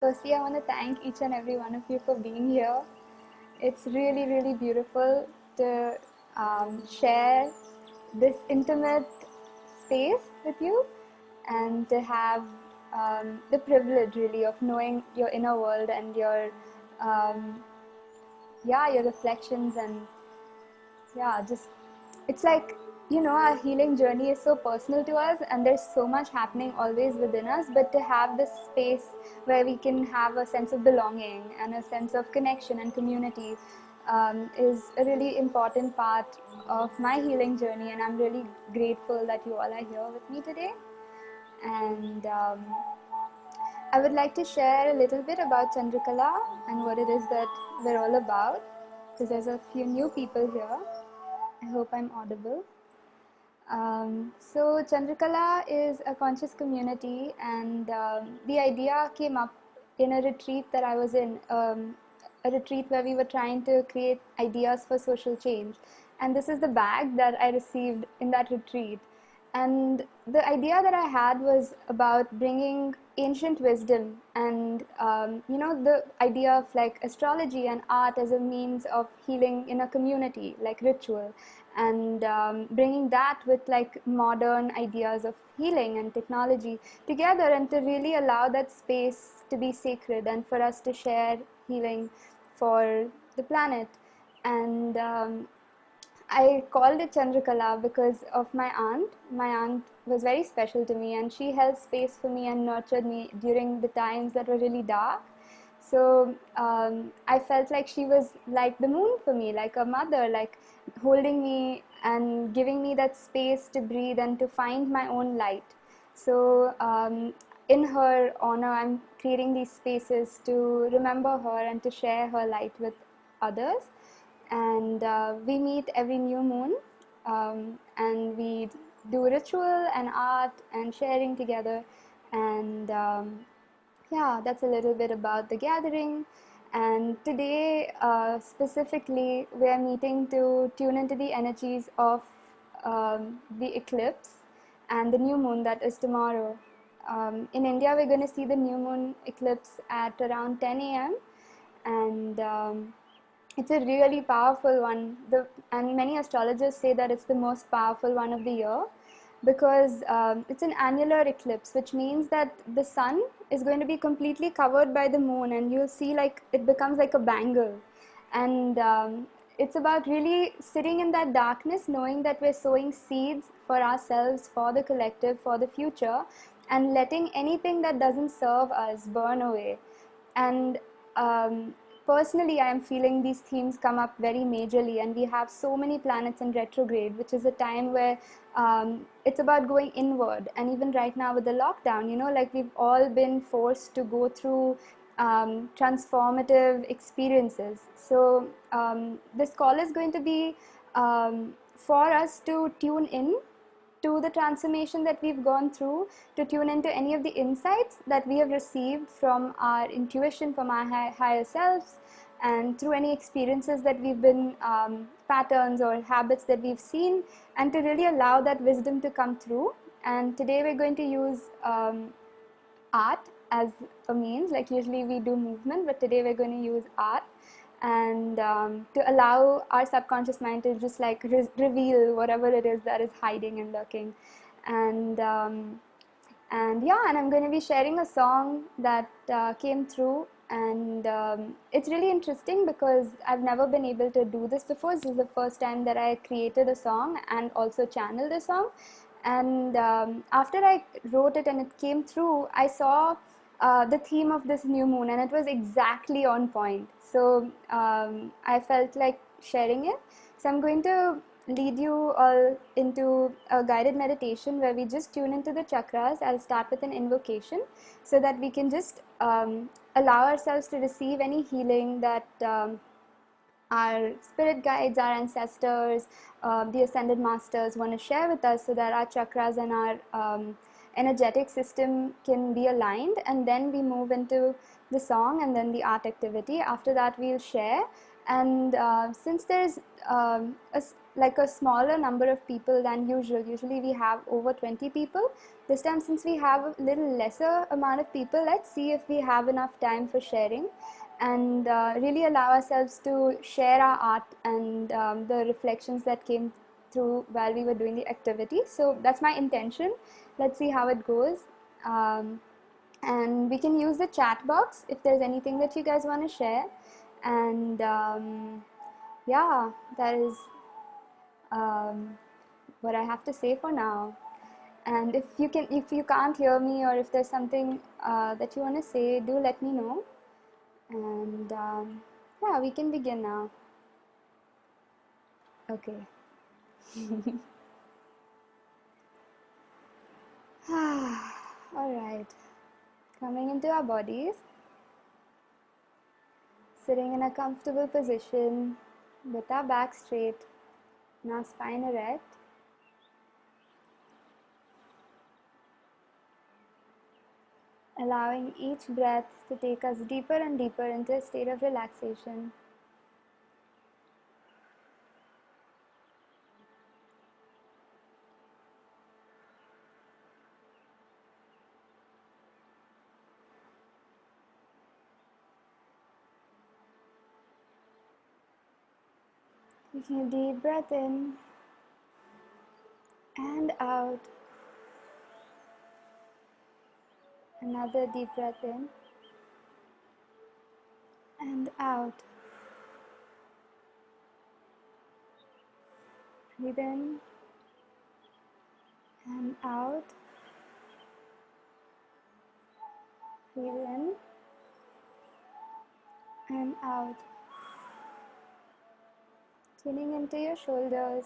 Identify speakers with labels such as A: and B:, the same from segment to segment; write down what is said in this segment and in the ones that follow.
A: Firstly, I want to thank each and every one of you for being here. It's really, really beautiful to share this intimate space with you and to have the privilege really of knowing your inner world and um, your reflections and just it's like our healing journey is so personal to us and there's so much happening always within us, but to have this space where we can have a sense of belonging and a sense of connection and community is a really important part of my healing journey, and I'm really grateful that you all are here with me today. And I would like to share a little bit about Chandrakala and what it is that we're all about, because there's a few new people here. I hope I'm audible. So Chandrakala is a conscious community, and the idea came up in a retreat that I was in, a retreat where we were trying to create ideas for social change. And this is the bag that I received in that retreat. And the idea that I had was about bringing ancient wisdom and the idea of like astrology and art as a means of healing in a community, like ritual, and bringing that with like modern ideas of healing and technology together, and to really allow that space to be sacred and for us to share healing for the planet. And I called it Chandrakala because of my aunt. My aunt was very special to me, and she held space for me and nurtured me during the times that were really dark. So I felt like she was like the moon for me, like a mother, like holding me and giving me that space to breathe and to find my own light. So in her honor, I'm creating these spaces to remember her and to share her light with others. And we meet every new moon, and we do ritual and art and sharing together. And that's a little bit about the gathering. And today, specifically, we are meeting to tune into the energies of the eclipse and the new moon that is tomorrow. In India, we're going to see the new moon eclipse at around 10 a.m. And it's a really powerful one. And many astrologers say that it's the most powerful one of the year, because it's an annular eclipse, which means that the sun is going to be completely covered by the moon, and you'll see like it becomes like a bangle. And it's about really sitting in that darkness, knowing that we're sowing seeds for ourselves, for the collective, for the future, and letting anything that doesn't serve us burn away. And personally, I am feeling these themes come up very majorly, and we have so many planets in retrograde, which is a time where it's about going inward. And even right now with the lockdown, like we've all been forced to go through transformative experiences. So this call is going to be for us to tune in to the transformation that we've gone through, to tune into any of the insights that we have received from our intuition, from our higher selves, and through any experiences that we've been patterns or habits that we've seen, and to really allow that wisdom to come through. And today we're going to use art as a means. Like usually we do movement, but today we're going to use art, and to allow our subconscious mind to just like reveal whatever it is that is hiding and lurking. And and I'm going to be sharing a song that came through. And it's really interesting because I've never been able to do this before. This is the first time that I created a song and also channeled a song. And after I wrote it and it came through, I saw the theme of this new moon, and it was exactly on point. So I felt like sharing it. So I'm going to lead you all into a guided meditation where we just tune into the chakras. I'll start with an invocation so that we can just allow ourselves to receive any healing that our spirit guides, our ancestors, the ascended masters want to share with us, so that our chakras and our energetic system can be aligned. And then we move into the song and then the art activity. After that, we'll share. And since there's like a smaller number of people than usual. Usually we have over 20 people. This time, since we have a little lesser amount of people, let's see if we have enough time for sharing and really allow ourselves to share our art and the reflections that came through while we were doing the activity. So that's my intention. Let's see how it goes. And we can use the chat box if there's anything that you guys want to share. And yeah, that is what I have to say for now. And if you can't hear me, or if there's something that you want to say, do let me know. And yeah, we can begin now. Okay. All right. Coming into our bodies, sitting in a comfortable position with our back straight and our spine erect. Allowing each breath to take us deeper and deeper into a state of relaxation. Taking a deep breath in and out. Another deep breath in and out. Breathe in and out. Breathe in and out. Tuning into your shoulders,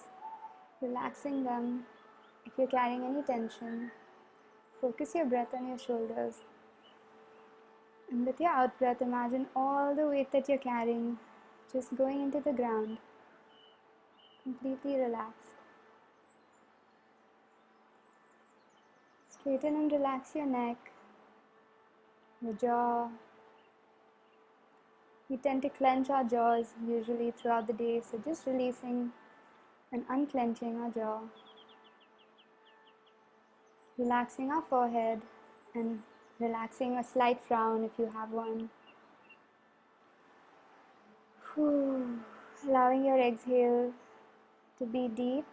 A: relaxing them. If you're carrying any tension, focus your breath on your shoulders. And with your out breath, imagine all the weight that you're carrying just going into the ground. Completely relax. Straighten and relax your neck, your jaw. We tend to clench our jaws usually throughout the day, so just releasing and unclenching our jaw. Relaxing our forehead and relaxing a slight frown if you have one. Allowing your exhale to be deep.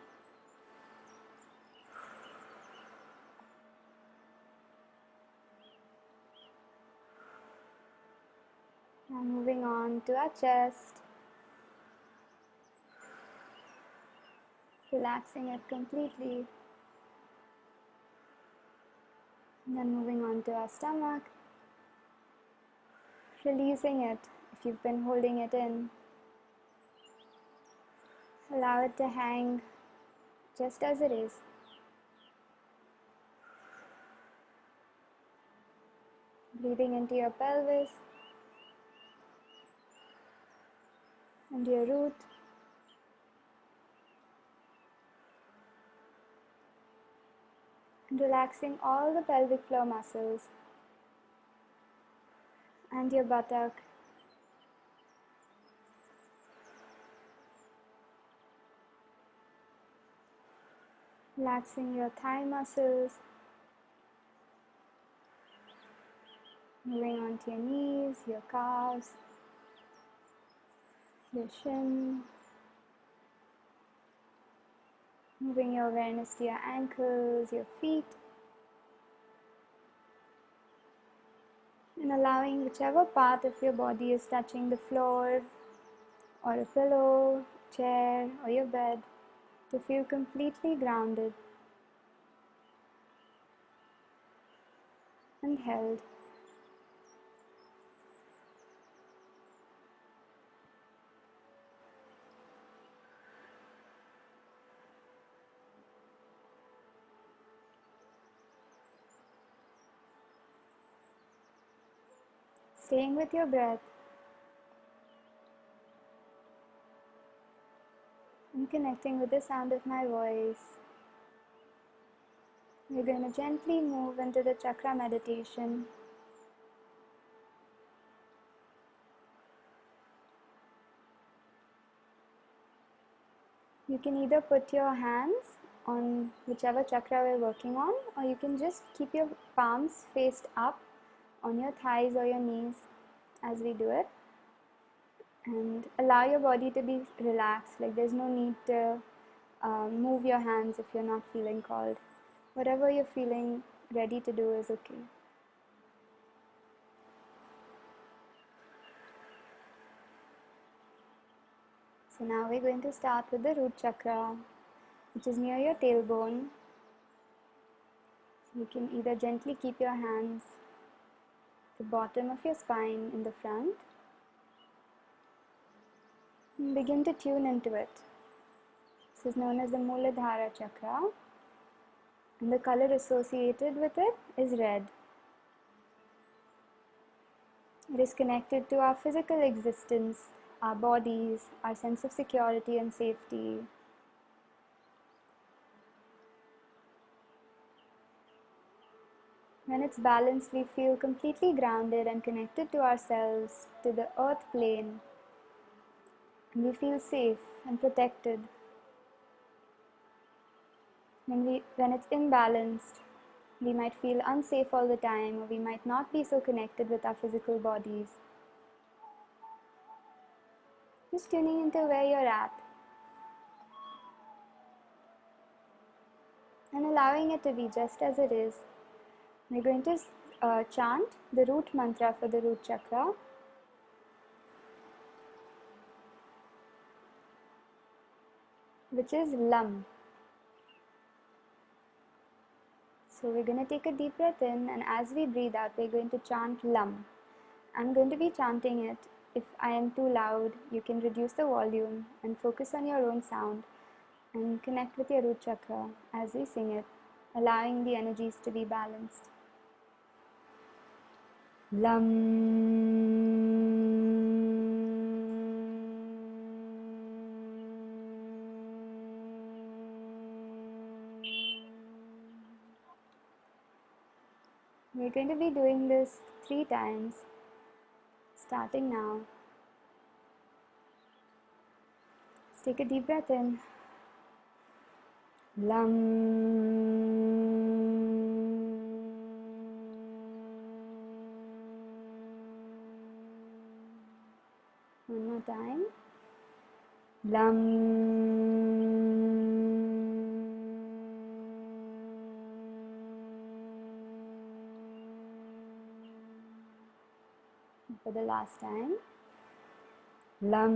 A: Now moving on to our chest. Relaxing it completely. And then moving on to our stomach. Releasing it if you've been holding it in. Allow it to hang just as it is. Breathing into your pelvis and your root. And relaxing all the pelvic floor muscles and your buttock. Relaxing your thigh muscles. Moving on to your knees, your calves, your shin. Moving your awareness to your ankles, your feet. And allowing whichever part of your body is touching the floor or a pillow, chair or your bed to feel completely grounded and held. Staying with your breath and connecting with the sound of my voice. We're going to gently move into the chakra meditation. You can either put your hands on whichever chakra we're working on, or you can just keep your palms faced up on your thighs or your knees as we do it, and allow your body to be relaxed. Like there's no need to move your hands if you're not feeling called. Whatever you're feeling ready to do is okay. So now we're going to start with the root chakra, which is near your tailbone. So you can either gently keep your hands at the bottom of your spine in the front and begin to tune into it. This is known as the Muladhara chakra, and the color associated with it is red. It is connected to our physical existence, our bodies, our sense of security and safety. When it's balanced, we feel completely grounded and connected to ourselves, to the earth plane, and we feel safe and protected. When it's imbalanced, we might feel unsafe all the time, or we might not be so connected with our physical bodies. Just tuning into where you're at and allowing it to be just as it is. We're going to chant the root mantra for the root chakra, which is Lam. So we're going to take a deep breath in, and as we breathe out, we're going to chant Lam. I'm going to be chanting it. If I am too loud, you can reduce the volume and focus on your own sound and connect with your root chakra as we sing it, allowing the energies to be balanced. Lam. We're going to be doing this 3 times, starting now. Let's take a deep breath in. Lam. One more time. Lam. For the last time. Lam.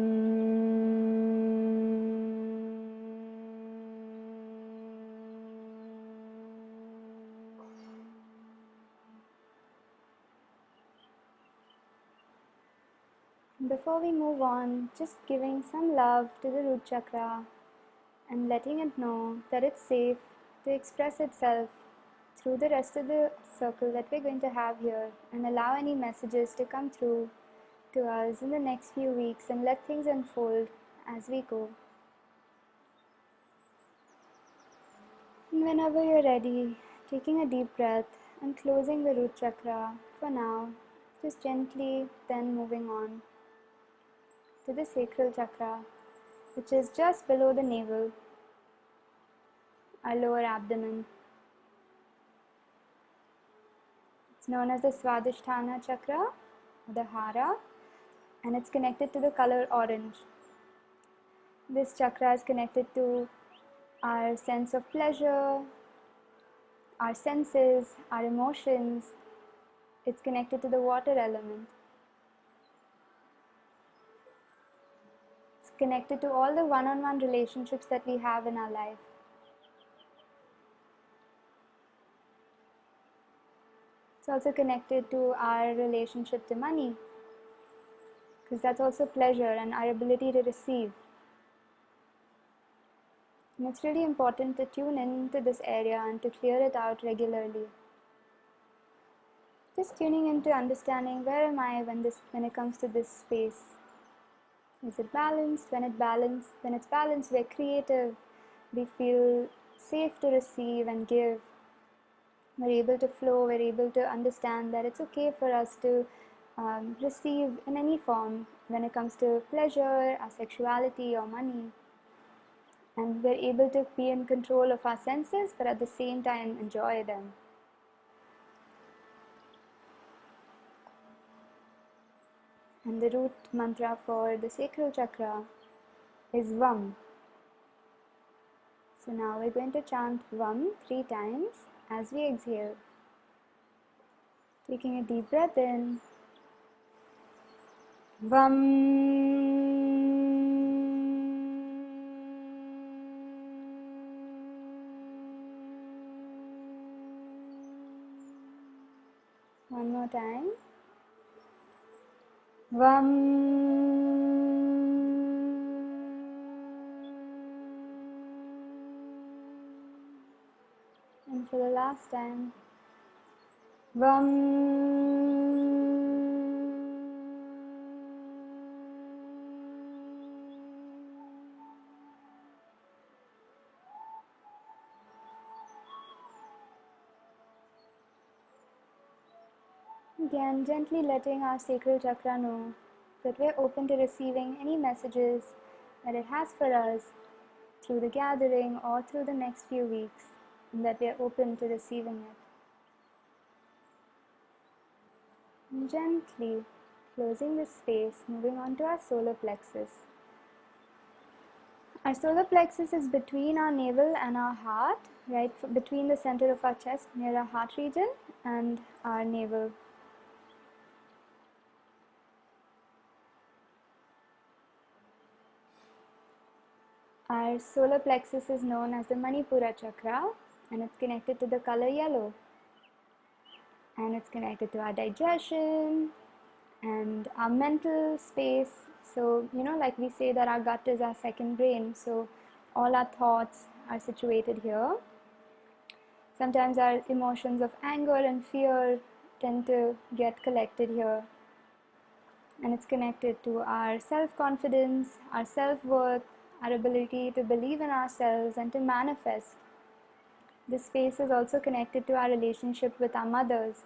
A: Before we move on, just giving some love to the root chakra and letting it know that it's safe to express itself through the rest of the circle that we're going to have here, and allow any messages to come through to us in the next few weeks and let things unfold as we go. And whenever you're ready, taking a deep breath and closing the root chakra for now, just gently then moving on to the sacral chakra, which is just below the navel, our lower abdomen. It's known as the Swadhisthana chakra, or the Hara, and it's connected to the color orange. This chakra is connected to our sense of pleasure, our senses, our emotions. It's connected to the water element. It's connected to all the one-on-one relationships that we have in our life. It's also connected to our relationship to money, because that's also pleasure and our ability to receive. And it's really important to tune into this area and to clear it out regularly. Just tuning into understanding, where am I when it comes to this space? Is it balanced? When it's balanced, we're creative. We feel safe to receive and give. We're able to flow. We're able to understand that it's okay for us to receive in any form when it comes to pleasure, our sexuality, or money. and we're able to be in control of our senses, but at the same time enjoy them. And the root mantra for the sacral chakra is VAM. So now we're going to chant VAM 3 times as we exhale. Taking a deep breath in. VAM. One more time. VAM. And for the last time. VAM. Again, gently letting our sacral chakra know that we're open to receiving any messages that it has for us through the gathering or through the next few weeks, and that we're open to receiving it. And gently closing this space, moving on to our solar plexus. Our solar plexus is between our navel and our heart, right between the center of our chest near our heart region and our navel. Our solar plexus is known as the Manipura chakra, and it's connected to the color yellow. And it's connected to our digestion and our mental space. So, like we say that our gut is our second brain. So, all our thoughts are situated here. Sometimes our emotions of anger and fear tend to get collected here. And it's connected to our self-confidence, our self-worth, our ability to believe in ourselves and to manifest. This space is also connected to our relationship with our mothers.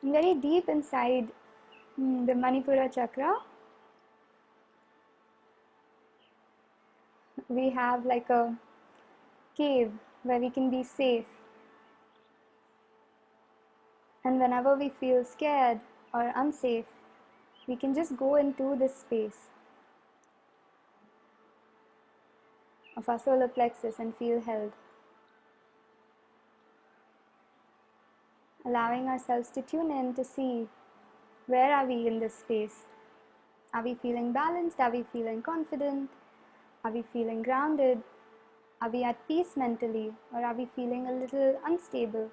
A: And very deep inside the Manipura chakra, we have like a cave where we can be safe. And whenever we feel scared or unsafe, we can just go into this space of our solar plexus and feel held. Allowing ourselves to tune in to see where are we in this space. Are we feeling balanced? Are we feeling confident? Are we feeling grounded? Are we at peace mentally? Or are we feeling a little unstable?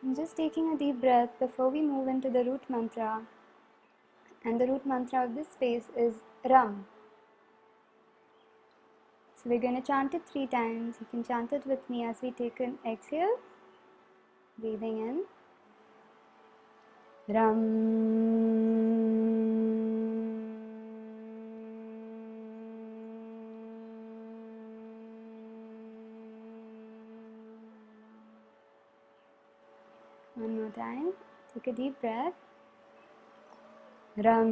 A: And just taking a deep breath before we move into the root mantra. And the root mantra of this space is Ram. So we're going to chant it 3 times. You can chant it with me as we take an exhale. Breathing in. Ram. One more time. Take a deep breath. Ram.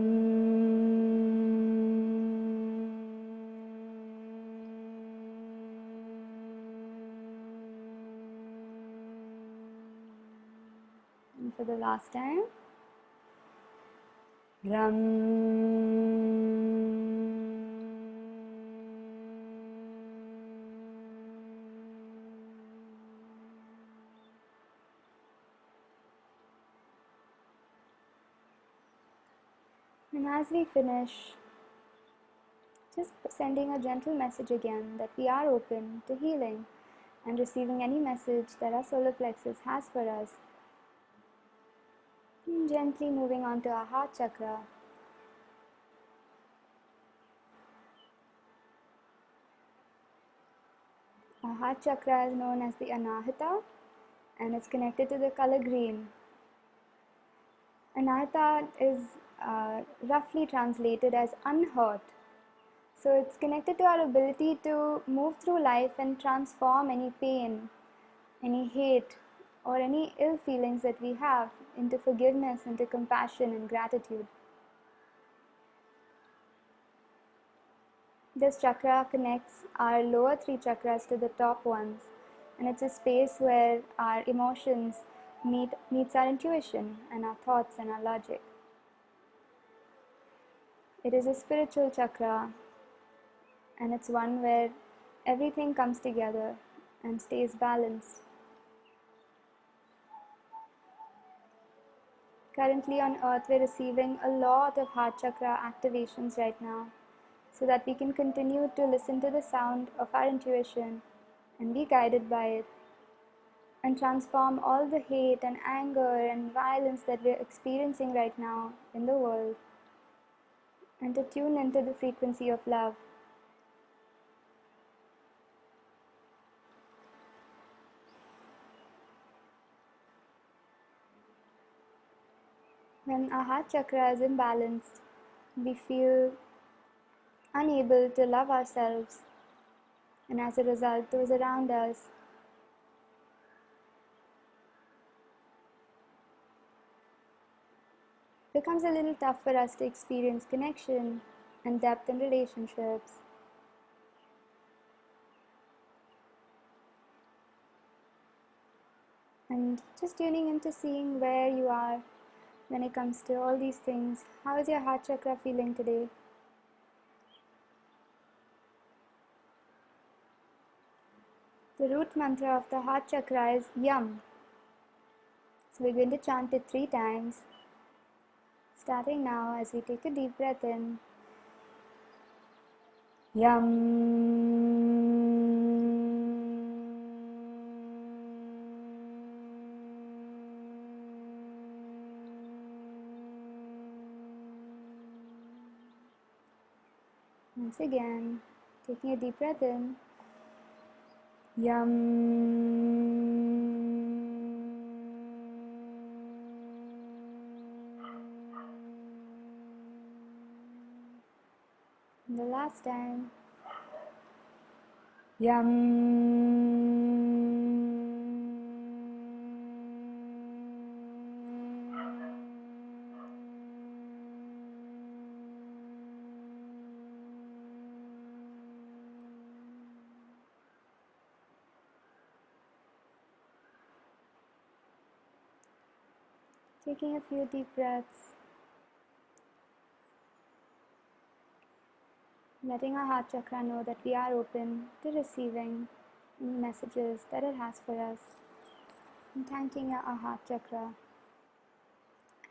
A: And for the last time. Ram. And as we finish, just sending a gentle message again that we are open to healing and receiving any message that our solar plexus has for us. And gently moving on to our heart chakra. Our heart chakra is known as the Anahata, and it's connected to the color green. Anahata is roughly translated as unhurt. So it's connected to our ability to move through life and transform any pain, any hate, or any ill feelings that we have into forgiveness, into compassion and gratitude. This chakra connects our lower three chakras to the top ones, and it's a space where our emotions meets our intuition and our thoughts and our logic. It is a spiritual chakra, and it's one where everything comes together and stays balanced. Currently on earth, we're receiving a lot of heart chakra activations right now, so that we can continue to listen to the sound of our intuition and be guided by it, and transform all the hate and anger and violence that we're experiencing right now in the world, and to tune into the frequency of love. When our heart chakra is imbalanced, we feel unable to love ourselves, and as a result, those around us. It becomes a little tough for us to experience connection and depth in relationships. And just tuning into seeing where you are when it comes to all these things. How is your heart chakra feeling today? The root mantra of the heart chakra is Yam. So we're going to chant it 3 times, starting now as we take a deep breath in. Yam. Once again, taking a deep breath in. Yam. And the last time. Yam. Taking a few deep breaths, letting our heart chakra know that we are open to receiving any messages that it has for us, and thanking our heart chakra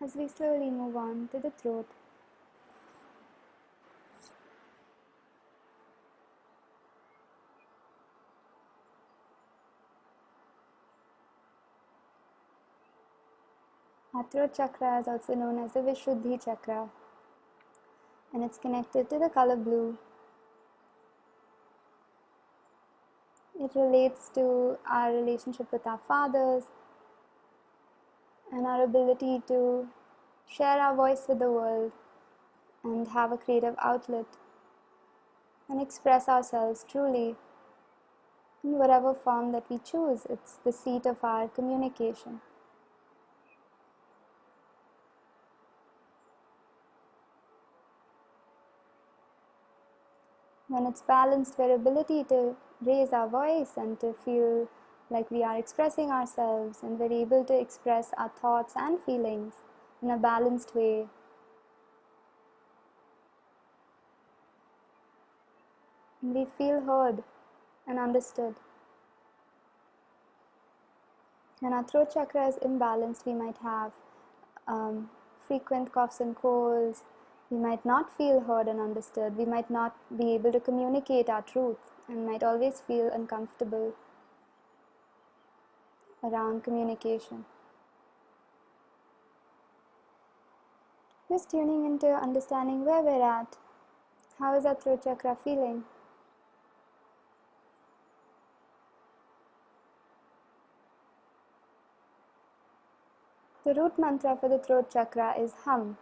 A: as we slowly move on to the throat. Our throat chakra is also known as the Vishuddhi chakra, and it's connected to the color blue. It relates to our relationship with our fathers and our ability to share our voice with the world and have a creative outlet and express ourselves truly in whatever form that we choose. It's the seat of our communication. When it's balanced, our ability to raise our voice and to feel like we are expressing ourselves, and we're able to express our thoughts and feelings in a balanced way. And we feel heard and understood. When our throat chakra is imbalanced, we might have frequent coughs and colds. We might not feel heard and understood. We might not be able to communicate our truth and might always feel uncomfortable around communication. Just tuning into understanding where we're at. How is our throat chakra feeling? The root mantra for the throat chakra is Hum.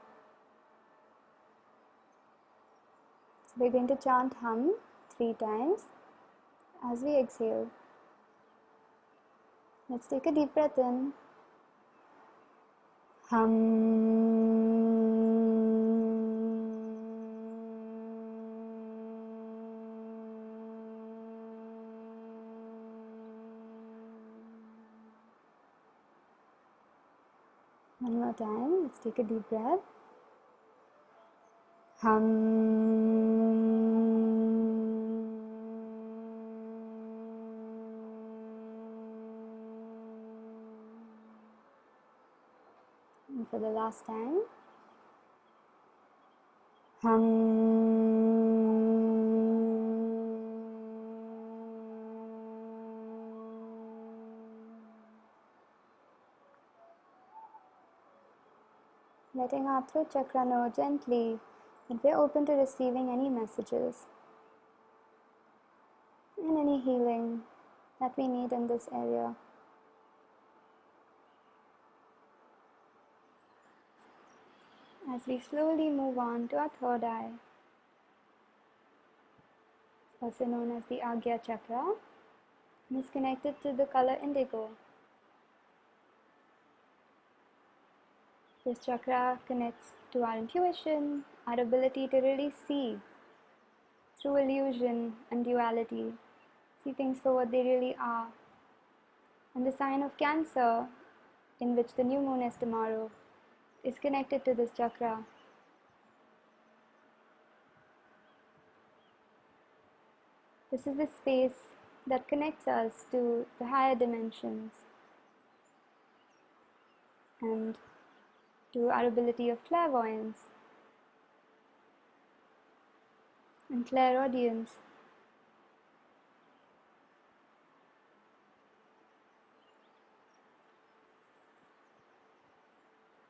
A: So we're going to chant Hum 3 times as we exhale. Let's take a deep breath in. Hum. One more time, let's take a deep breath. Hum. And for the last time, hum. Letting our throat chakra know gently that we're open to receiving any messages and any healing that we need in this area. As we slowly move on to our third eye, also known as the Agya chakra, and is connected to the color indigo. This chakra connects to our intuition, our ability to really see through illusion and duality, see things for what they really are. And the sign of Cancer, in which the new moon is tomorrow, is connected to this chakra. This is the space that connects us to the higher dimensions and to our ability of clairvoyance and clairaudience.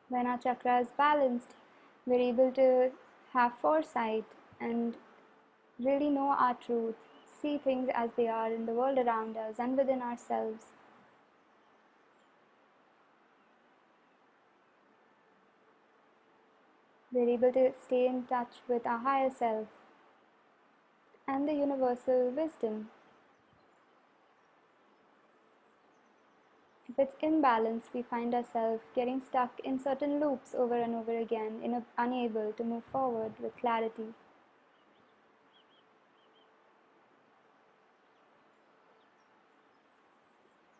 A: When our chakra is balanced, we're able to have foresight and really know our truth, see things as they are in the world around us and within ourselves. We're able to stay in touch with our higher self and the universal wisdom. If it's imbalanced, we find ourselves getting stuck in certain loops over and over again, unable to move forward with clarity.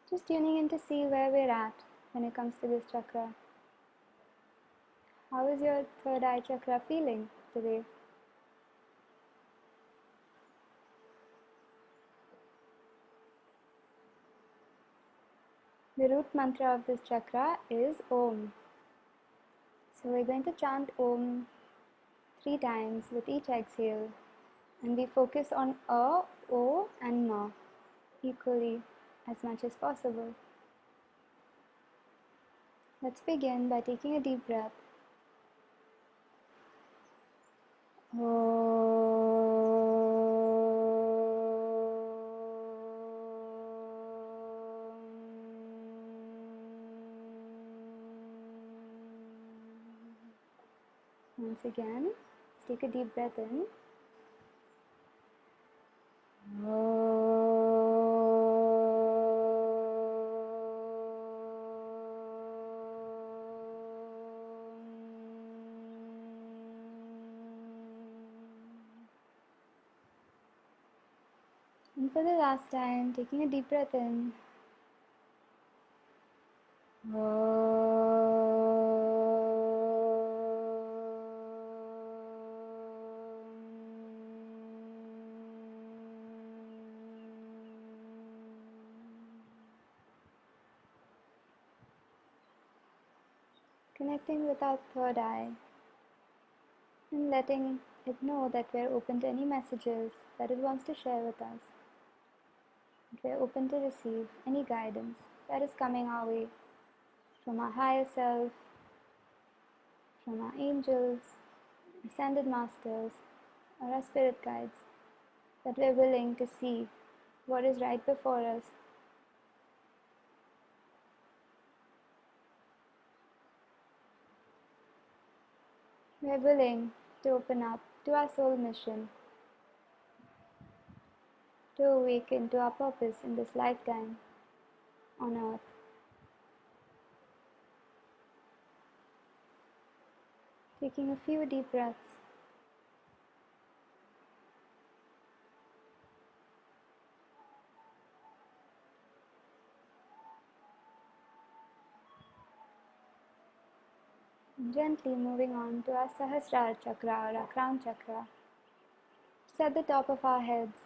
A: Just tuning in to see where we're at when it comes to this chakra. How is your third eye chakra feeling today? The root mantra of this chakra is Om. So we're going to chant Om 3 times with each exhale, and we focus on A, O and Ma equally as much as possible. Let's begin by taking a deep breath. Once again, let's take a deep breath in. And for the last time, taking a deep breath in. Connecting with our third eye and letting it know that we're open to any messages that it wants to share with us. We're open to receive any guidance that is coming our way from our higher self, from our angels, ascended masters, or our spirit guides, that we're willing to see what is right before us. We're willing to open up to our soul mission, to awaken to our purpose in this lifetime on earth. Taking a few deep breaths. Gently moving on to our Sahasrara chakra or our crown chakra. It's at the top of our heads.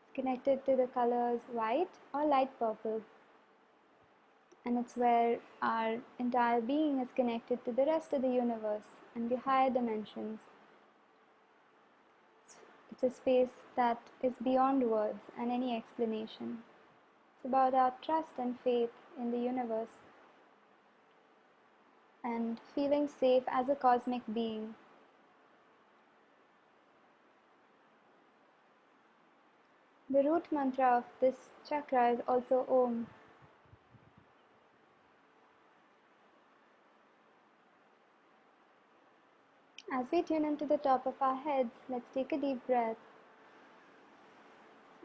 A: It's connected to the colors white or light purple. And it's where our entire being is connected to the rest of the universe and the higher dimensions. It's a space that is beyond words and any explanation. It's about our trust and faith in the universe and feeling safe as a cosmic being. The root mantra of this chakra is also Om. As we tune into the top of our heads, let's take a deep breath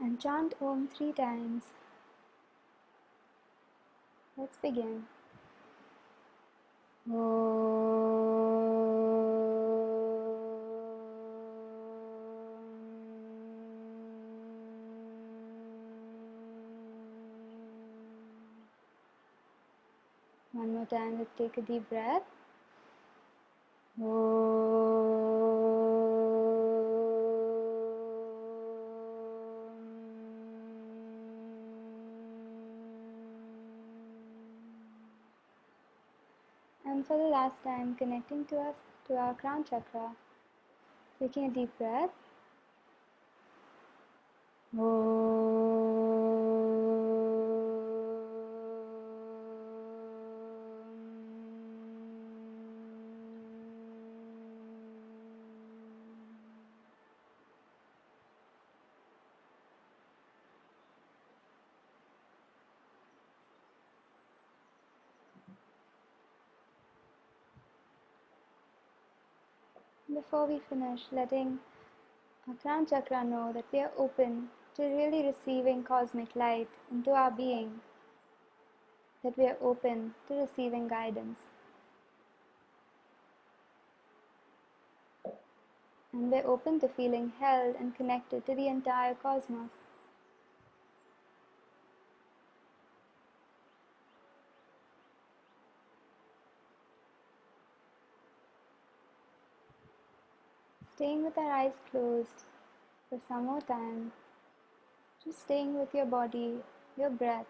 A: and chant Om 3 times. Let's begin. One more time, let's take a deep breath. And for the last time, connecting to us, to our crown chakra, taking a deep breath. Before we finish, letting our crown chakra know that we are open to really receiving cosmic light into our being, that we are open to receiving guidance. And we're open to feeling held and connected to the entire cosmos. Staying with our eyes closed for some more time, just staying with your body, your breath,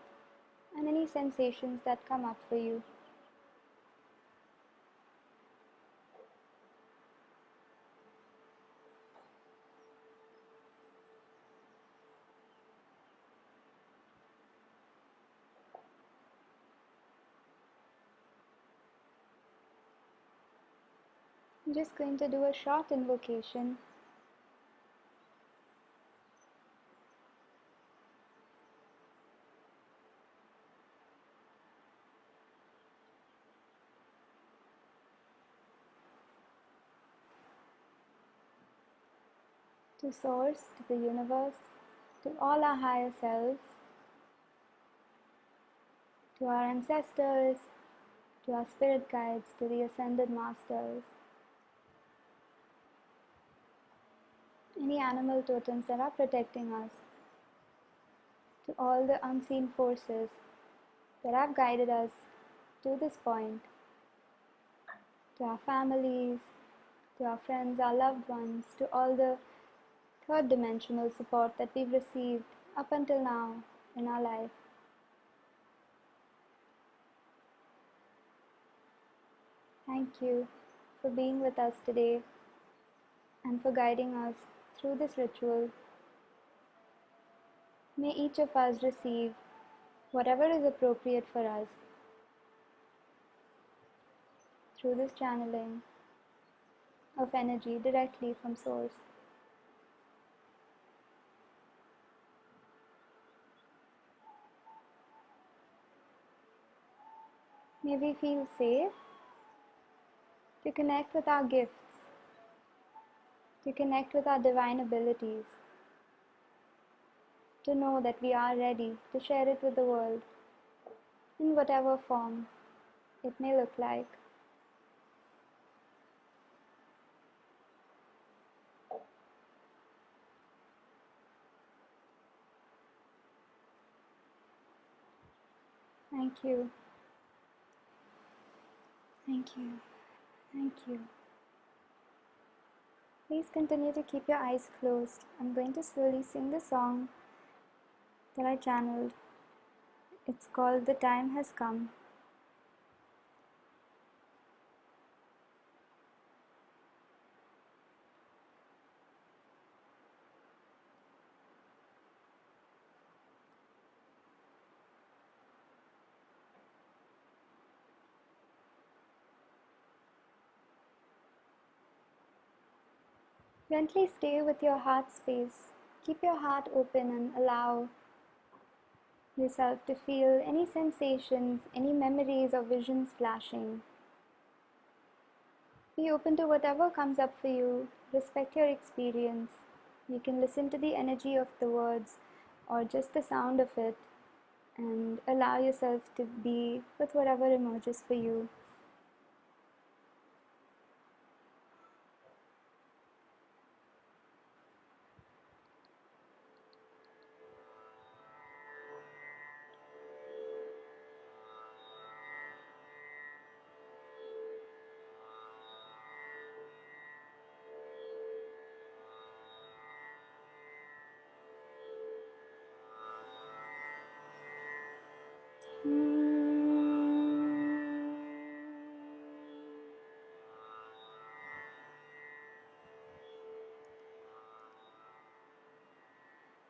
A: and any sensations that come up for you. I'm just going to do a short invocation. To Source, to the universe, to all our higher selves, to our ancestors, to our spirit guides, to the ascended masters, any animal totems that are protecting us, to all the unseen forces that have guided us to this point, to our families, to our friends, our loved ones, to all the third dimensional support that we've received up until now in our life. Thank you for being with us today and for guiding us through this ritual. May each of us receive whatever is appropriate for us through this channeling of energy directly from Source. May we feel safe to connect with our gifts, to connect with our divine abilities, to know that we are ready to share it with the world in whatever form it may look like. Thank you. Thank you. Thank you. Please continue to keep your eyes closed. I'm going to slowly sing the song that I channeled. It's called The Time Has Come. Gently stay with your heart space. Keep your heart open and allow yourself to feel any sensations, any memories or visions flashing. Be open to whatever comes up for you. Respect your experience. You can listen to the energy of the words or just the sound of it and allow yourself to be with whatever emerges for you.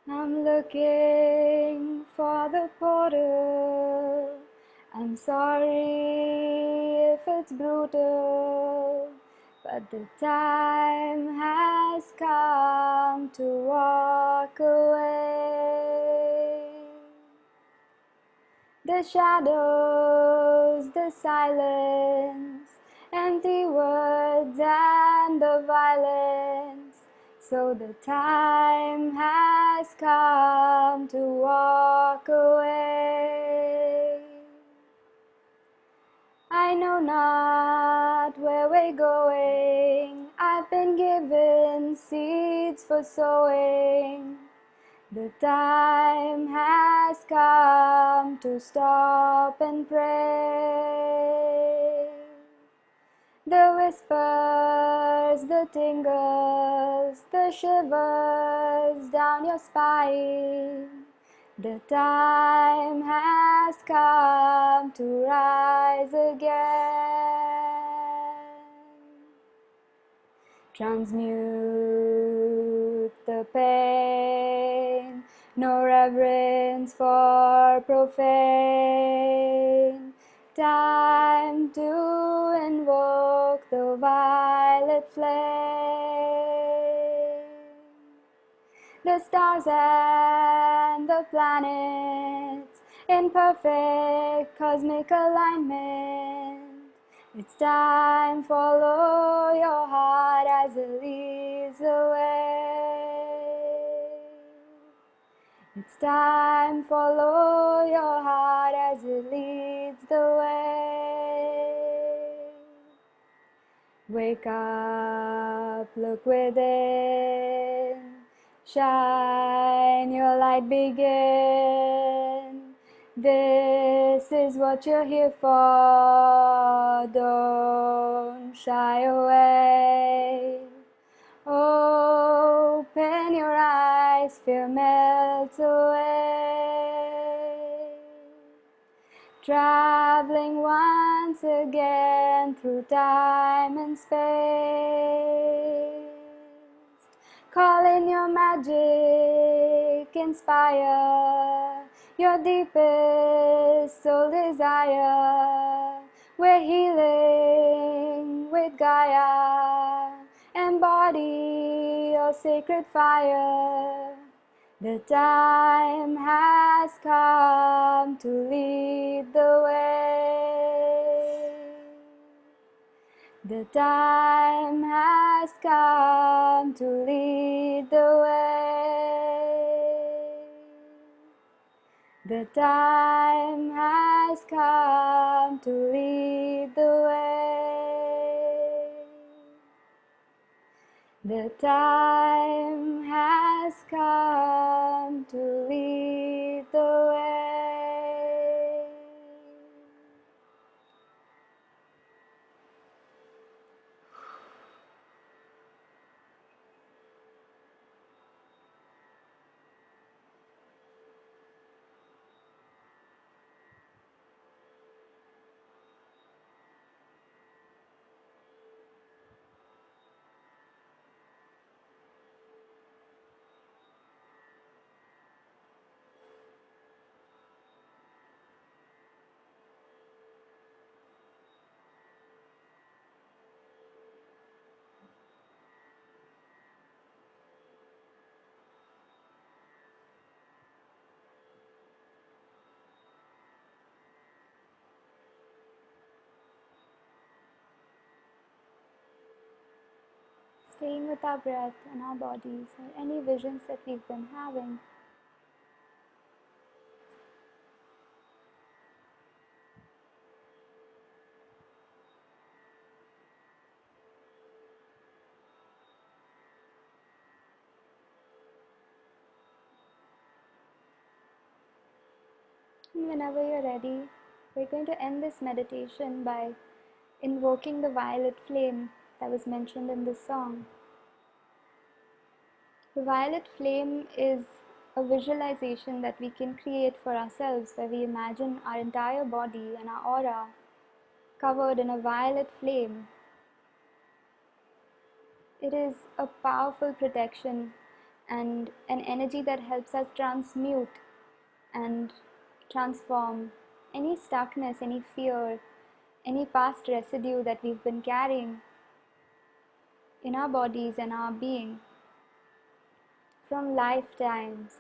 A: I'm looking for the portal. I'm sorry if it's brutal, but the time has come to walk away. The shadows, the silence, empty words and the violence. So the time has come to walk away. I know not where we're going. I've been given seeds for sowing. The time has come to stop and pray. The whispers, the tingles, the shivers down your spine. The time has come to rise again. Transmute the pain, no reverence for profane. Time to invoke the violet flame. The stars and the planets in perfect cosmic alignment. It's time, follow your heart as it leads the way. It's time, follow your heart as it leads the way. Wake up, look within, shine, your light begin. This is what you're here for, don't shy away. Open your eyes, fear melts away. Traveling once again through time and space. Call in your magic, inspire your deepest soul desire. We're healing with Gaia. Embody your sacred fire. The time has come to lead the way. The time has come to lead the way. The time has come to lead the way. The time has come to lead the way. Staying with our breath and our bodies or any visions that we've been having. And whenever you're ready, we're going to end this meditation by invoking the violet flame that was mentioned in this song. The violet flame is a visualization that we can create for ourselves where we imagine our entire body and our aura covered in a violet flame. It is a powerful protection and an energy that helps us transmute and transform any stuckness, any fear, any past residue that we've been carrying in our bodies and our being from lifetimes,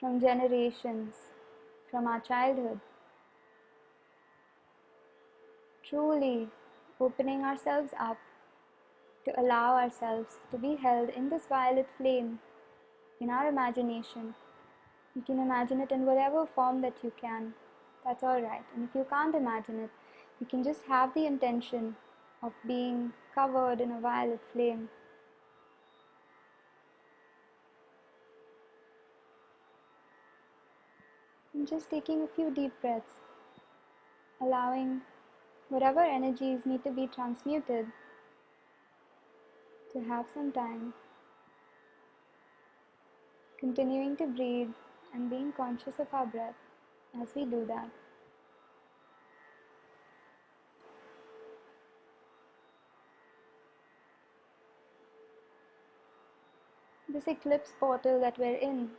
A: from generations, from our childhood. Truly opening ourselves up to allow ourselves to be held in this violet flame in our imagination. You can imagine it in whatever form that you can. That's alright. And if you can't imagine it, you can just have the intention of being covered in a violet flame. And just taking a few deep breaths, allowing whatever energies need to be transmuted to have some time. Continuing to breathe and being conscious of our breath as we do that. This eclipse portal that we're in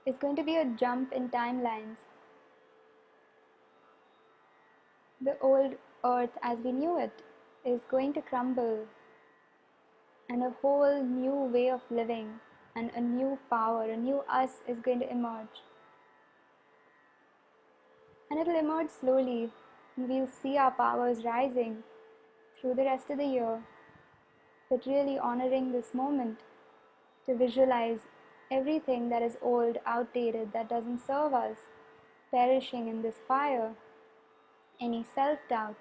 A: is going to be a jump in timelines. The old earth as we knew it is going to crumble, and a whole new way of living and a new power, a new us is going to emerge. And it'll emerge slowly, and we'll see our powers rising through the rest of the year, but really honoring this moment to visualize everything that is old, outdated, that doesn't serve us, perishing in this fire. Any self-doubt,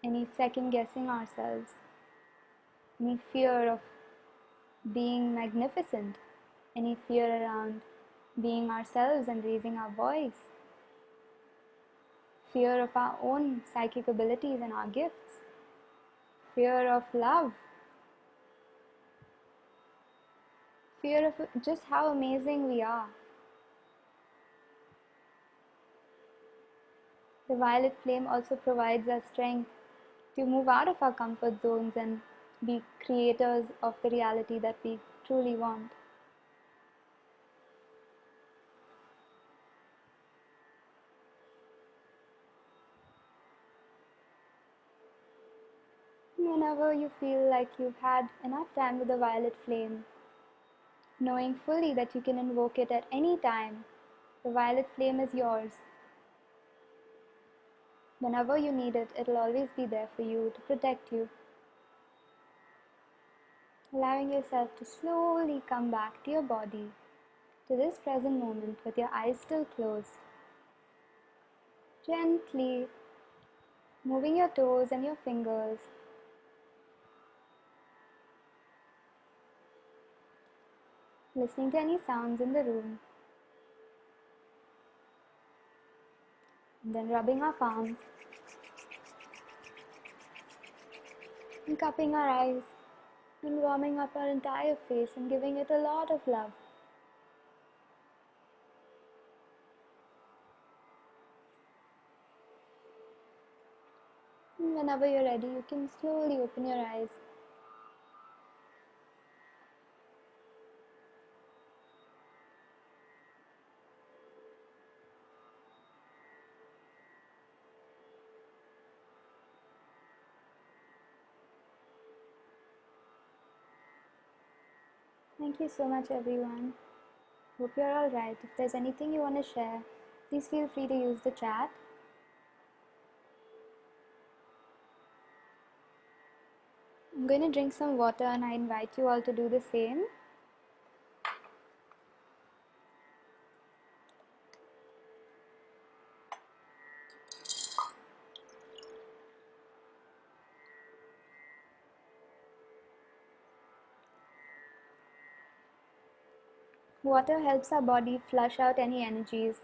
A: any second-guessing ourselves, any fear of being magnificent, any fear around being ourselves and raising our voice, fear of our own psychic abilities and our gifts, fear of love, fear of just how amazing we are. The violet flame also provides us strength to move out of our comfort zones and be creators of the reality that we truly want. Whenever you feel like you've had enough time with the violet flame, knowing fully that you can invoke it at any time, the violet flame is yours. Whenever you need it, it'll always be there for you to protect you. Allowing yourself to slowly come back to your body, to this present moment with your eyes still closed. Gently moving your toes and your fingers. Listening to any sounds in the room. And then rubbing our palms. And cupping our eyes. And warming up our entire face and giving it a lot of love. And whenever you're ready, you can slowly open your eyes. Thank you so much, everyone. Hope you're alright. If there's anything you want to share, please feel free to use the chat. I'm going to drink some water and I invite you all to do the same. Water helps our body flush out any energies,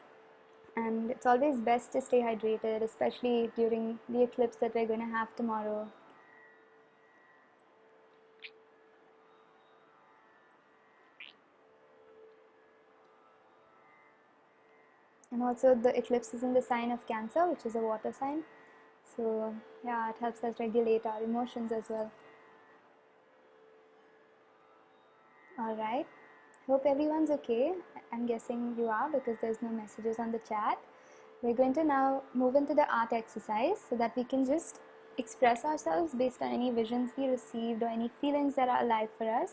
A: and it's always best to stay hydrated, especially during the eclipse that we're going to have tomorrow. And also the eclipse is in the sign of Cancer, which is a water sign. So yeah, it helps us regulate our emotions as well. Alright, hope everyone's okay. I'm guessing you are because there's no messages on the chat. We're going to now move into the art exercise so that we can just express ourselves based on any visions we received or any feelings that are alive for us.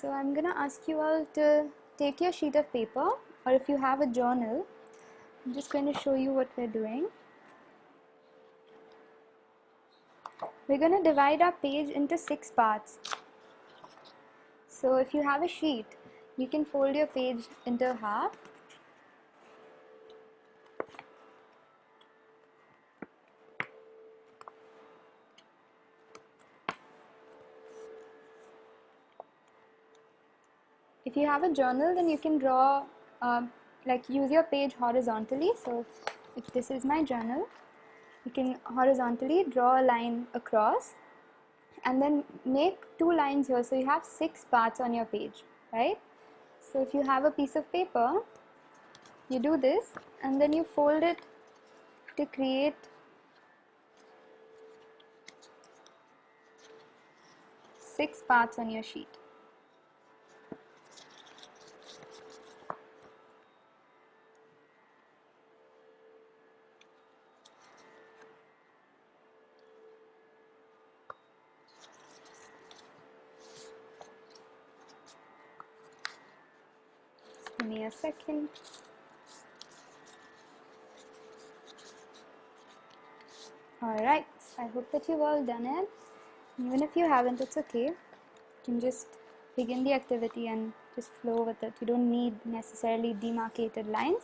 A: So I'm going to ask you all to take your sheet of paper, or if you have a journal, I'm just going to show you what we're doing. We're going to divide our page into 6 parts. So if you have a sheet, you can fold your page into half. If you have a journal, then you can draw, use your page horizontally. So if this is my journal, you can horizontally draw a line across and then make 2 lines here. So you have 6 parts on your page, right? So if you have a piece of paper, you do this and then you fold it to create 6 parts on your sheet. Give me a second. Alright, so I hope that you've all done it. Even if you haven't, it's okay. You can just begin the activity and just flow with it. You don't need necessarily demarcated lines.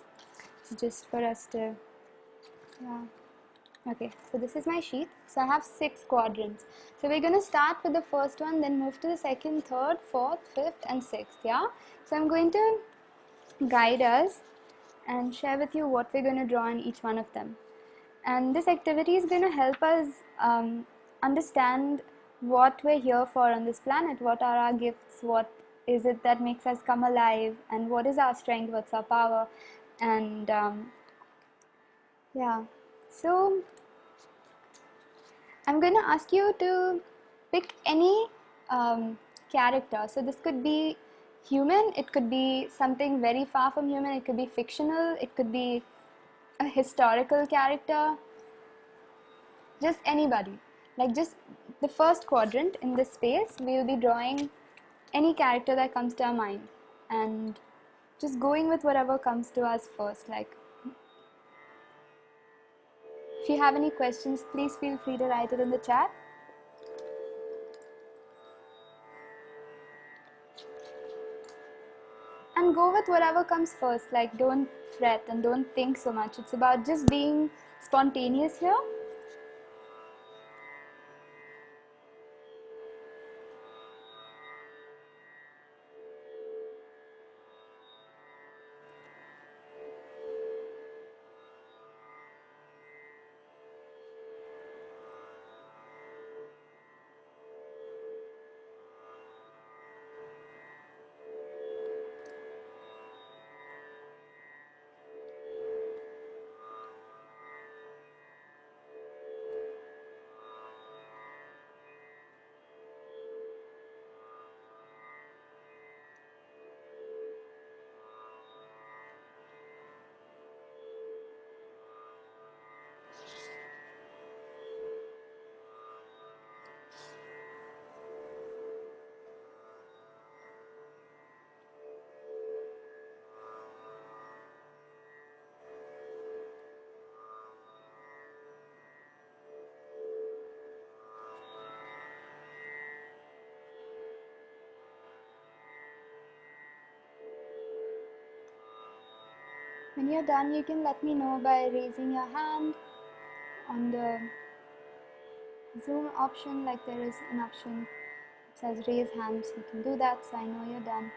A: It's just for us to, yeah. Okay, so this is my sheet. So I have 6 quadrants. So we're going to start with the first one, then move to the second, third, fourth, fifth, and sixth, yeah? So I'm going to guide us and share with you what we're going to draw in each one of them. And this activity is going to help us understand what we're here for on this planet. What are our gifts? What is it that makes us come alive? And what is our strength? What's our power? And yeah, so I'm going to ask you to pick any character. So this could be human, it could be something very far from human, it could be fictional, it could be a historical character, just anybody. Like just the first quadrant in this space, we will be drawing any character that comes to our mind and just going with whatever comes to us first. Like, if you have any questions, please feel free to write it in the chat. And go with whatever comes first. Like, don't fret and don't think so much. It's about just being spontaneous here. When you're done, you can let me know by raising your hand on the Zoom option. Like there is an option that says raise hands. You can do that so I know you're done.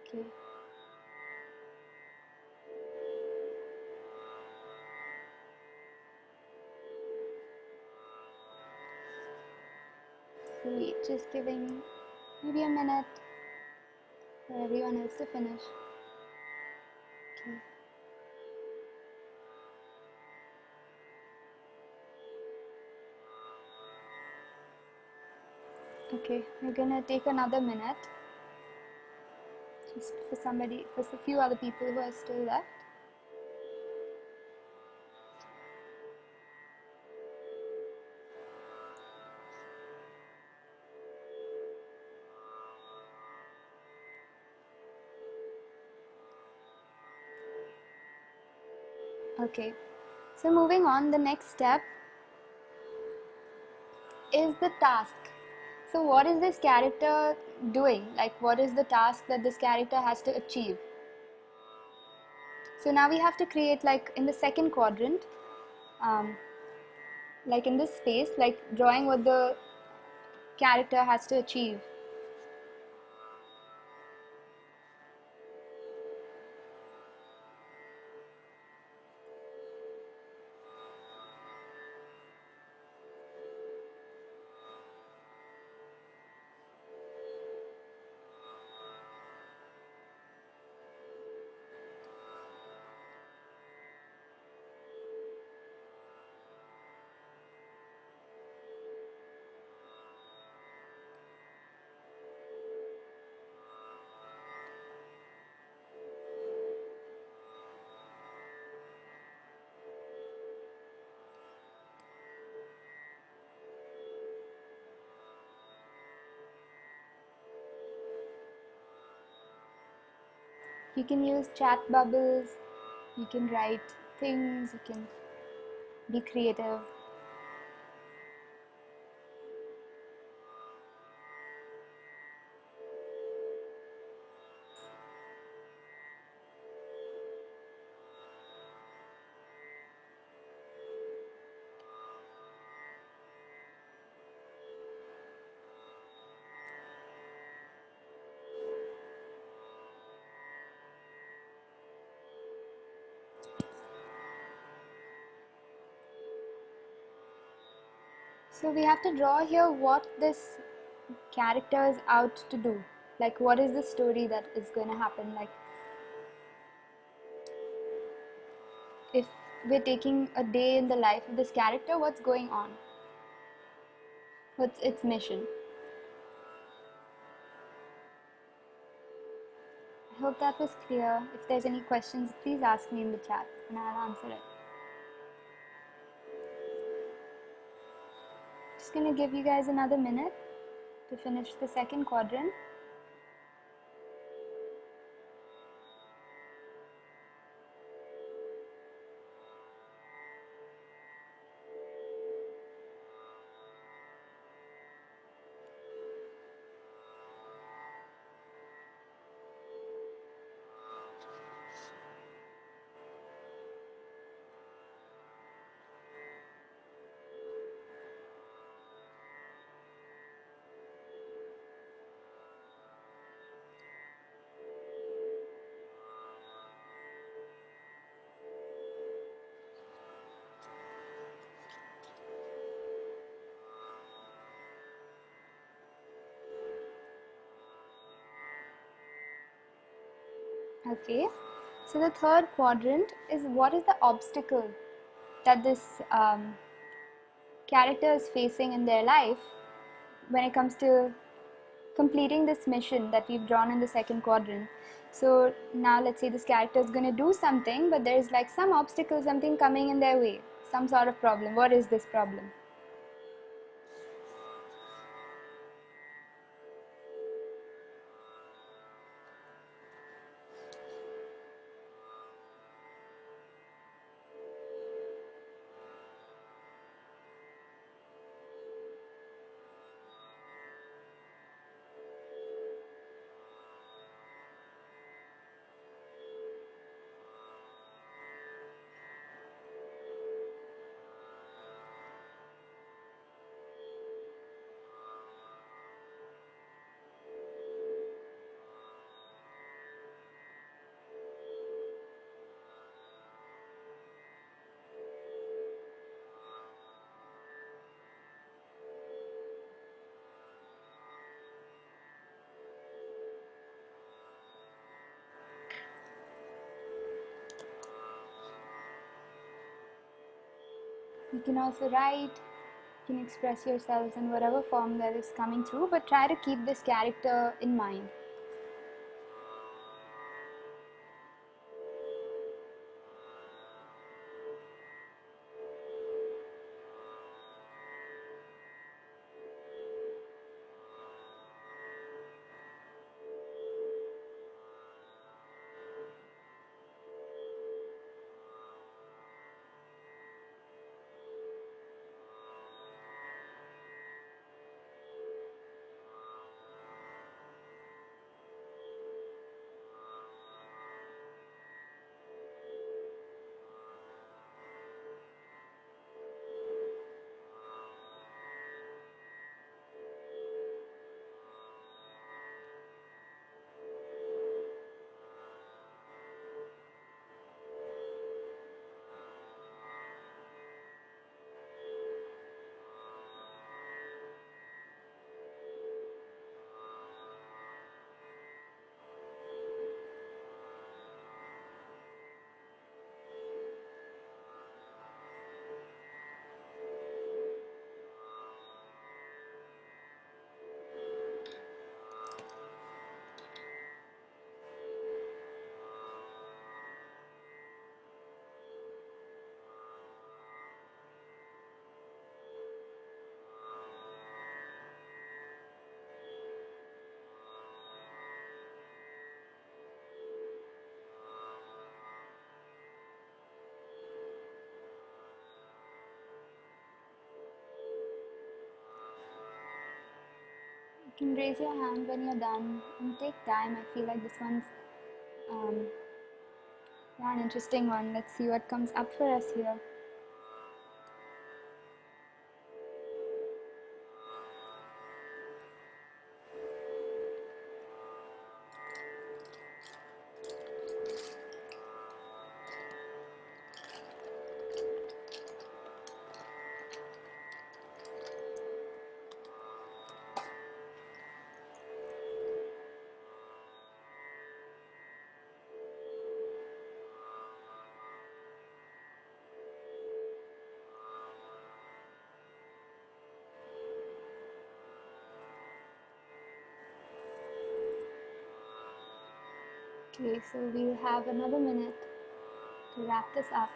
A: Okay. Sweet. Just giving maybe a minute for everyone else to finish. Okay. Okay, we're gonna take another minute just for a few other people who are still left. Okay, so moving on, the next step is the task. So what is this character doing? Like what is the task that this character has to achieve? So now we have to create, like in the second quadrant, like in this space, like drawing what the character has to achieve. You can use chat bubbles, you can write things, you can be creative. So we have to draw here what this character is out to do. Like what is the story that is going to happen? Like if we're taking a day in the life of this character, what's going on? What's its mission? I hope that was clear. If there's any questions, please ask me in the chat and I'll answer it. Just going to give you guys another minute to finish the second quadrant. Okay, so the third quadrant is what is the obstacle that this character is facing in their life when it comes to completing this mission that we've drawn in the second quadrant. So now let's say this character is going to do something, but there's like some obstacle, something coming in their way, some sort of problem. What is this problem? You can also write, you can express yourselves in whatever form that is coming through, but try to keep this character in mind. You can raise your hand when you're done and take time. I feel like this one's um, an interesting one. Let's see what comes up for us here. Okay, so we'll have another minute to wrap this up.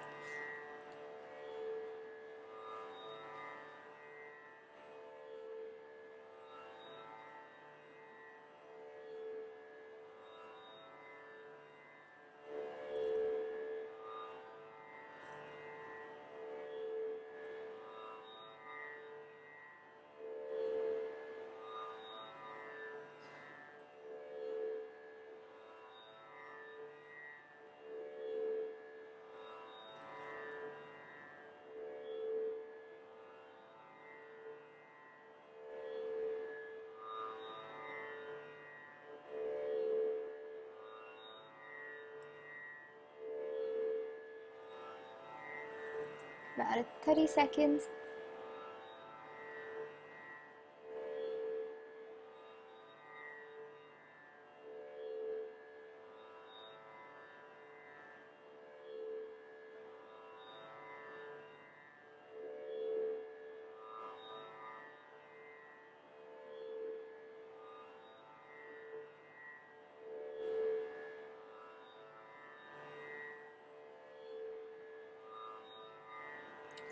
A: About 30 seconds.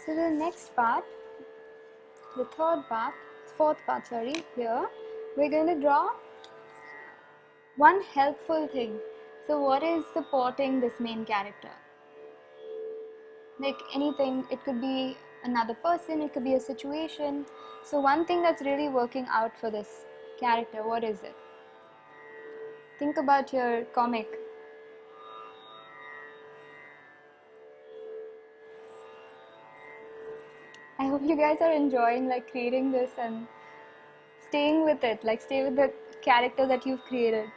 A: So the next part, the fourth part, here, we're going to draw one helpful thing. So what is supporting this main character? Like anything, it could be another person, it could be a situation. So one thing that's really working out for this character, what is it? Think about your comic. I hope you guys are enjoying like creating this and staying with it, like stay with the character that you've created.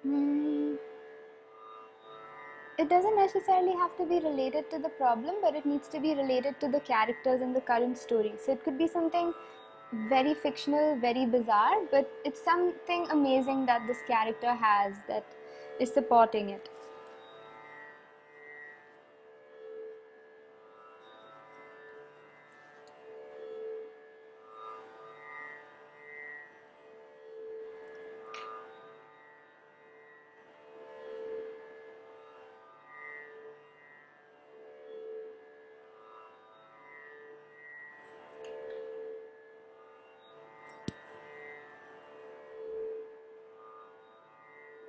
A: Hmm. It doesn't necessarily have to be related to the problem, but it needs to be related to the characters in the current story. So it could be something very fictional, very bizarre, but it's something amazing that this character has that is supporting it.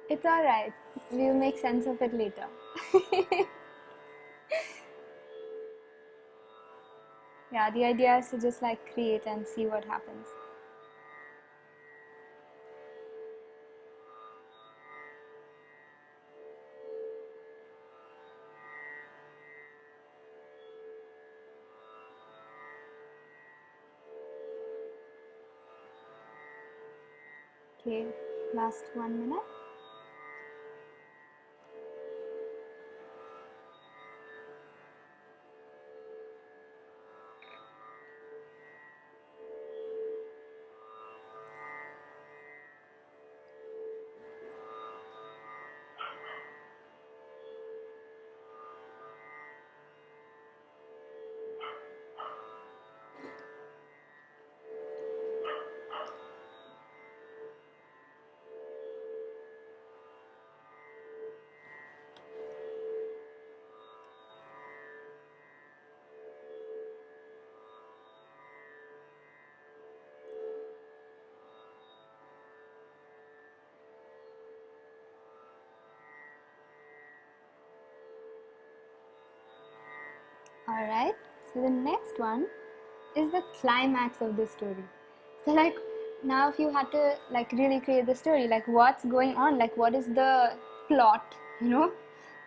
A: It's alright. We'll make sense of it later. Yeah, the idea is to just like create and see what happens. Okay, last 1 minute. Alright, so the next one is the climax of the story. So like now if you had to like really create the story, like what's going on, like what is the plot,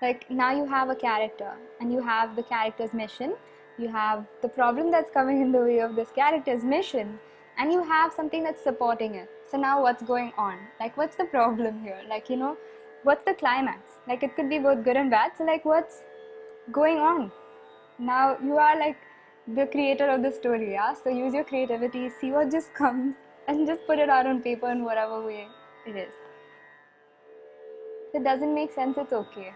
A: like now you have a character and you have the character's mission, you have the problem that's coming in the way of this character's mission, and you have something that's supporting it. So now what's going on, like what's the problem here, like what's the climax, like it could be both good and bad. So like what's going on? Now you are like the creator of the story, yeah? So use your creativity, see what just comes, and just put it out on paper in whatever way it is. If it doesn't make sense, it's okay.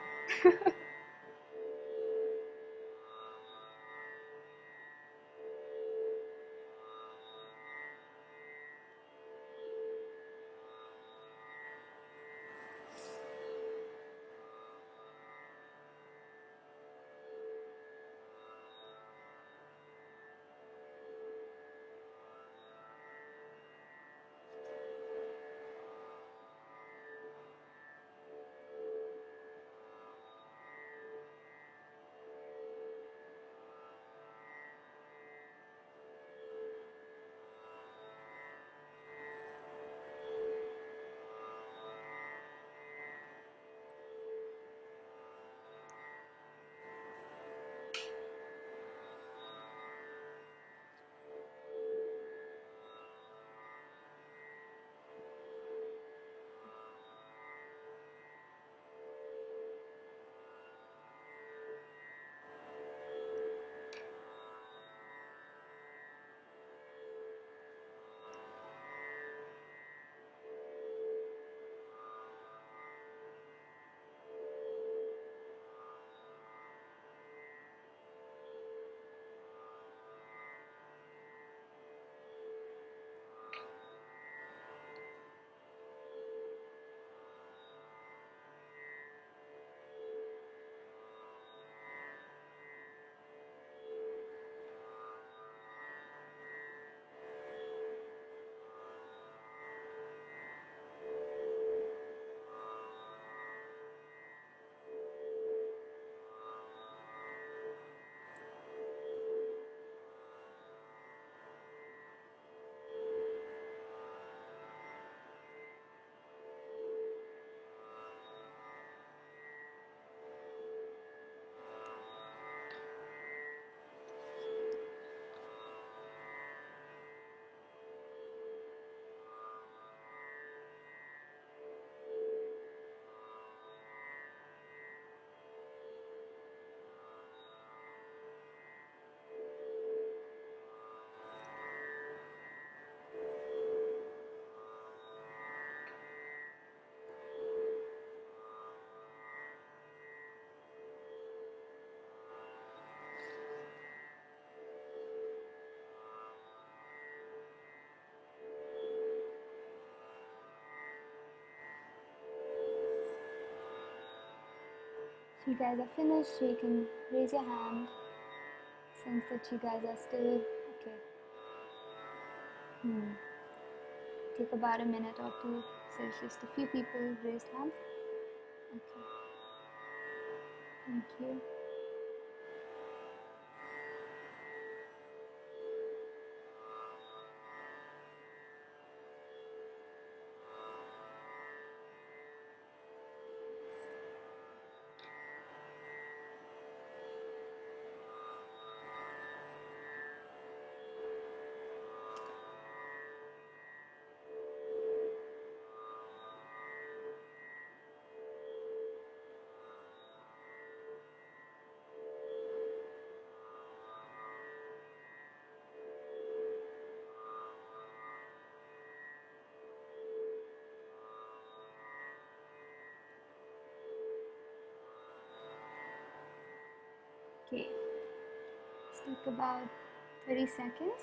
A: If you guys are finished, you can raise your hand. Sense that you guys are still okay. Take about a minute or two. So it's just a few people raised hands. Okay. Thank you. Okay, let's take about 30 seconds.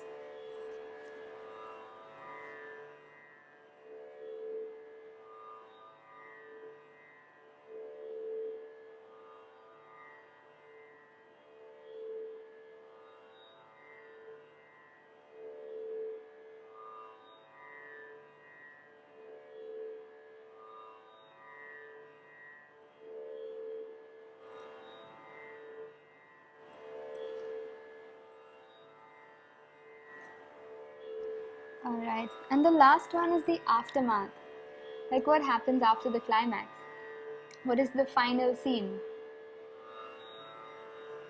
A: Alright, and the last one is the aftermath. Like what happens after the climax? What is the final scene?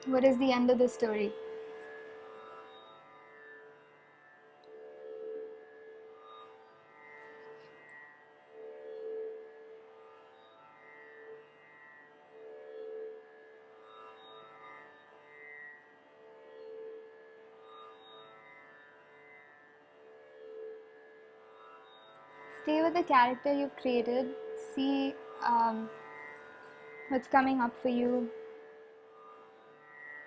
A: What is the end of the story? Stay with the character you've created. See what's coming up for you.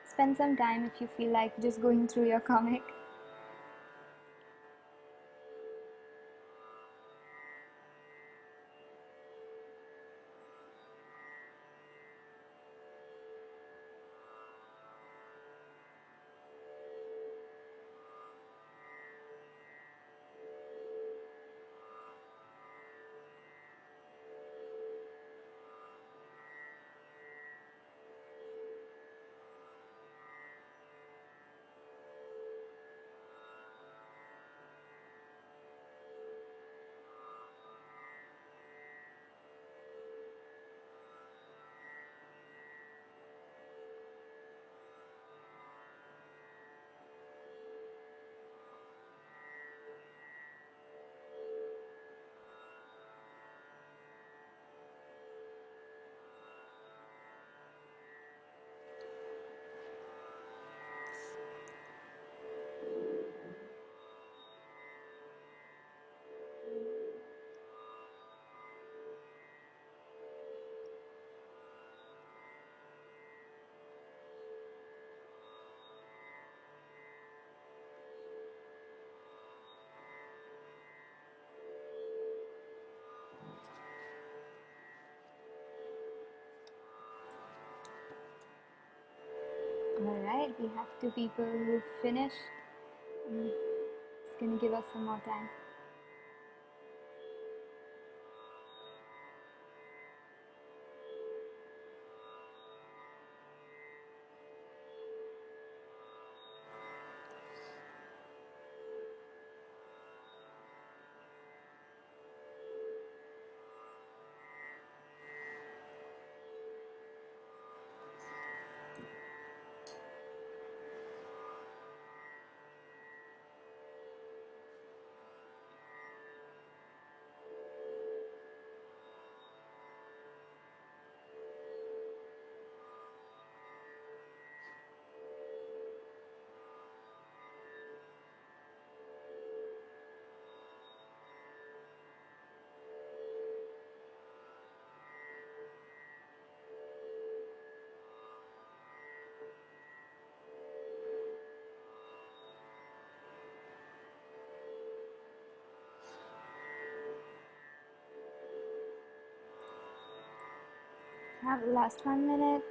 A: Spend some time if you feel like just going through your comic. Alright, we have two people who finished. It's gonna give us some more time. Have last 1 minute.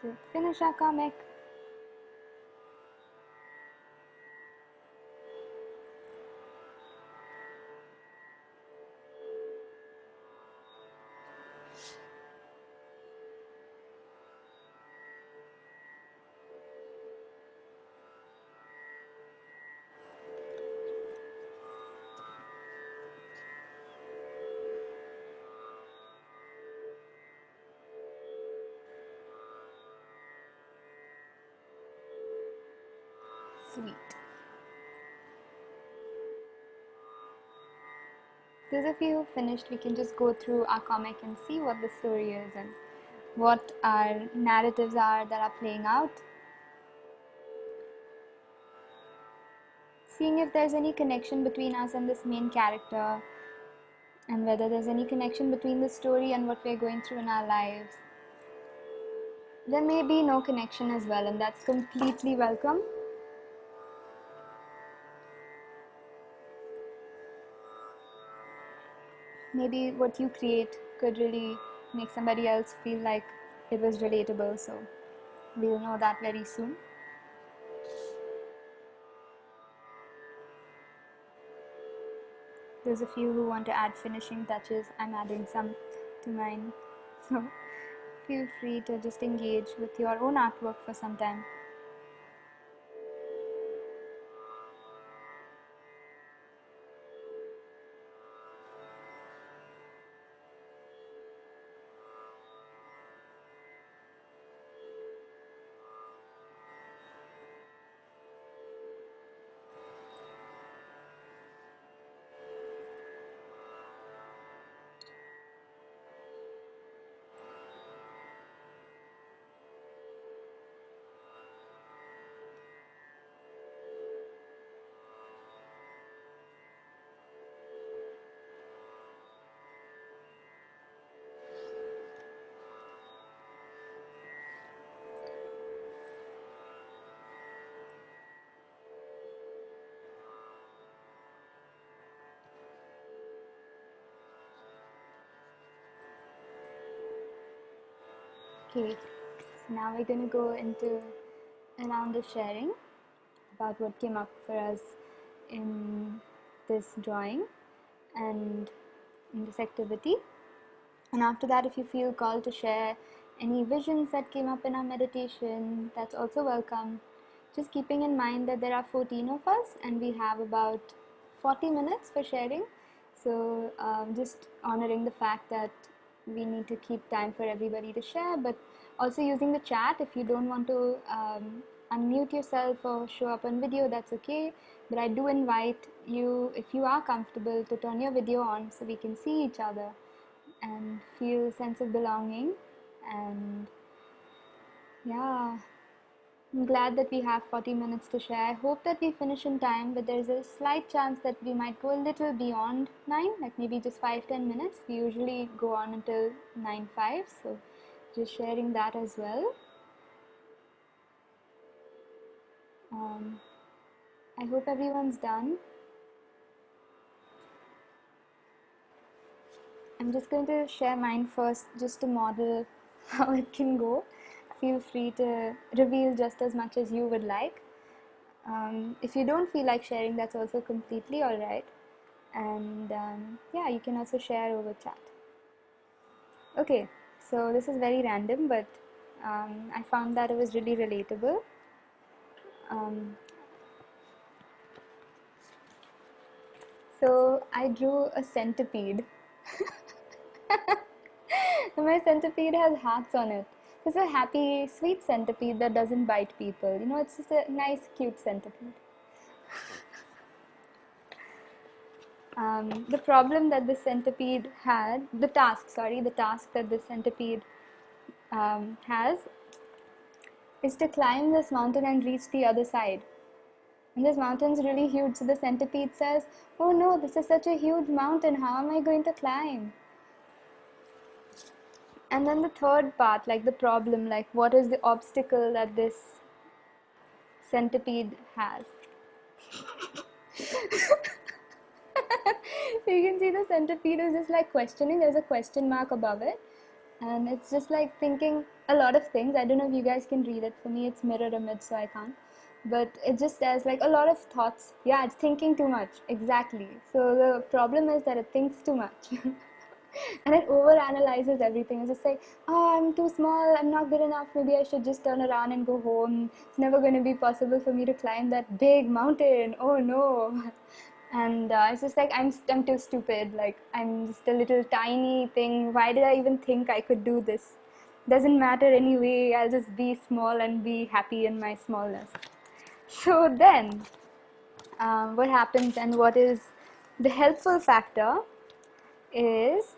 A: should finish our comic. Sweet. Those of you who finished, we can just go through our comic and see what the story is and what our narratives are that are playing out. Seeing if there's any connection between us and this main character, and whether there's any connection between the story and what we're going through in our lives. There may be no connection as well, and that's completely welcome. Maybe what you create could really make somebody else feel like it was relatable, so we'll know that very soon. Those of you who want to add finishing touches, I'm adding some to mine, so feel free to just engage with your own artwork for some time. Okay, so now we're going to go into a round of sharing about what came up for us in this drawing and in this activity. And after that, if you feel called to share any visions that came up in our meditation, that's also welcome. Just keeping in mind that there are 14 of us and we have about 40 minutes for sharing. So just honoring the fact that we need to keep time for everybody to share, but also using the chat. If you don't want to unmute yourself or show up on video, that's okay, but I do invite you, if you are comfortable, to turn your video on so we can see each other and feel a sense of belonging. And yeah, I'm glad that we have 40 minutes to share. I hope that we finish in time, but there's a slight chance that we might go a little beyond 9, like maybe just 5-10 minutes. We usually go on until 9:05, so just sharing that as well. I hope everyone's done. I'm just going to share mine first just to model how it can go. Feel free to reveal just as much as you would like. If you don't feel like sharing, that's also completely alright. And yeah, you can also share over chat. Okay, so this is very random, but I found that it was really relatable. So I drew a centipede. My centipede has hearts on it. It's a happy, sweet centipede that doesn't bite people. You know, it's just a nice, cute centipede. The problem that the centipede had, the task that the centipede has is to climb this mountain and reach the other side. And this mountain's really huge, so the centipede says, oh no, this is such a huge mountain, how am I going to climb? And then the third part, like the problem, like what is the obstacle that this centipede has? So you can see the centipede is just like questioning, there's a question mark above it. and it's just like thinking a lot of things. I don't know if you guys can read it. For me, it's mirror image, so I can't. But it just says like a lot of thoughts. Yeah, it's thinking too much. Exactly. So the problem is that it thinks too much. And it overanalyzes everything. It's just like, oh, I'm too small, I'm not good enough, maybe I should just turn around and go home. It's never going to be possible for me to climb that big mountain. Oh no. And it's just like, I'm too stupid. Like, I'm just a little tiny thing. Why did I even think I could do this? Doesn't matter anyway. I'll just be small and be happy in my smallness. So then, what happens and what is the helpful factor is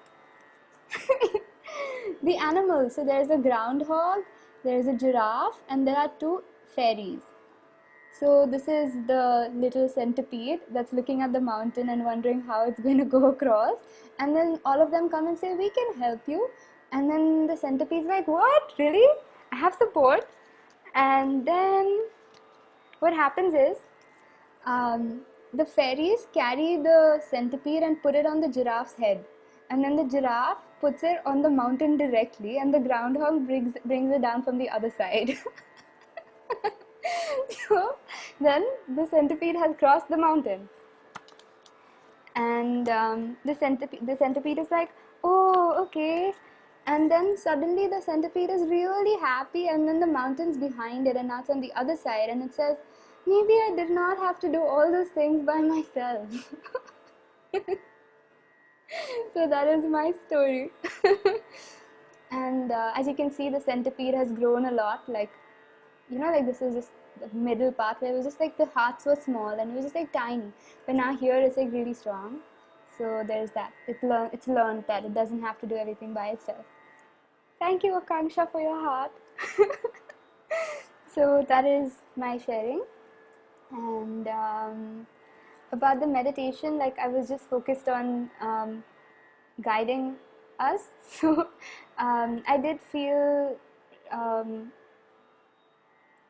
A: the animals. So there's a groundhog, there's a giraffe, and there are two fairies. So this is the little centipede that's looking at the mountain and wondering how it's going to go across. And then all of them come and say, we can help you. And then the centipede's like, what? Really? I have support. And then what happens is, the fairies carry the centipede and put it on the giraffe's head. And then the giraffe puts it on the mountain directly, and the groundhog brings it down from the other side. So then the centipede has crossed the mountain. And the centipede is like, oh, okay. And then suddenly the centipede is really happy, and then the mountain's behind it, and now it's on the other side, and it says, maybe I did not have to do all those things by myself. So that is my story. And as you can see, the centipede has grown a lot. Like, like this is just the middle part where it was just like the hearts were small and it was just like tiny, but now here it's like really strong. So there's that. It's learned that it doesn't have to do everything by itself. Thank you, Akanksha, for your heart. So that is my sharing. And about the meditation, like I was just focused on guiding us. So I did feel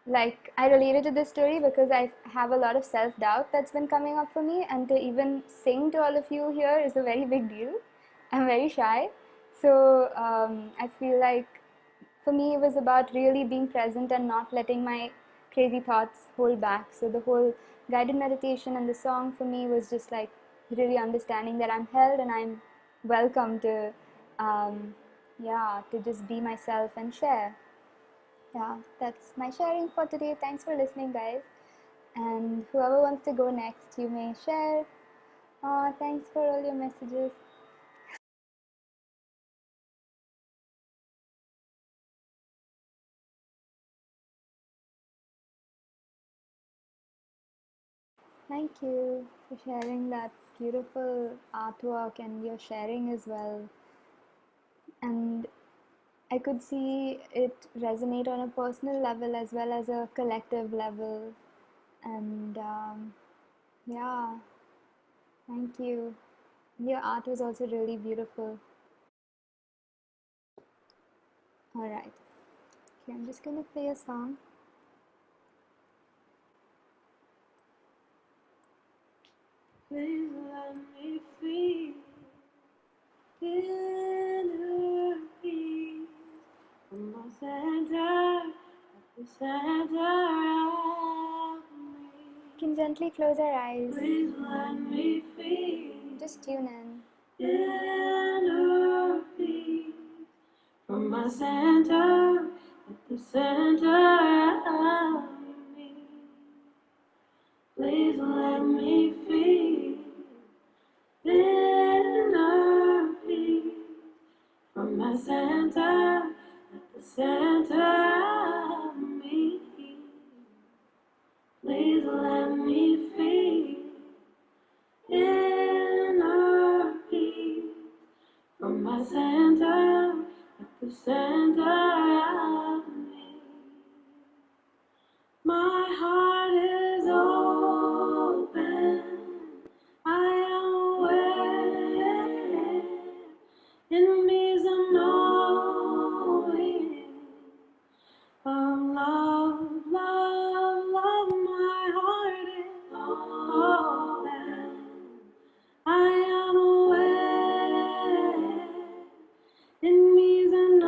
A: like I related to this story because I have a lot of self-doubt that's been coming up for me, and to even sing to all of you here is a very big deal. I'm very shy. So I feel like for me it was about really being present and not letting my crazy thoughts hold back. So the whole guided meditation and the song for me was just like really understanding that I'm held and I'm welcome to to just be myself and share. Yeah, that's my sharing for today. Thanks for listening, guys. And whoever wants to go next, you may share. Thanks for all your messages. Thank you for sharing that beautiful artwork and your sharing as well. And I could see it resonate on a personal level as well as a collective level. And yeah, thank you. Your art was also really beautiful. Alright, okay, I'm just gonna play a song. Please let me feel inner peace from the center, at the center of me. You can gently close our eyes. Please let me feel. Just tune in. Inner peace from my center, at the center of me. Please let me feel inner peace from my center, at the center of me. Please let me feel inner peace from my center, at the center of me. My heart is open, I am aware, in me is a knowing of love, love, love. My heart is open, I am aware, in me is a knowing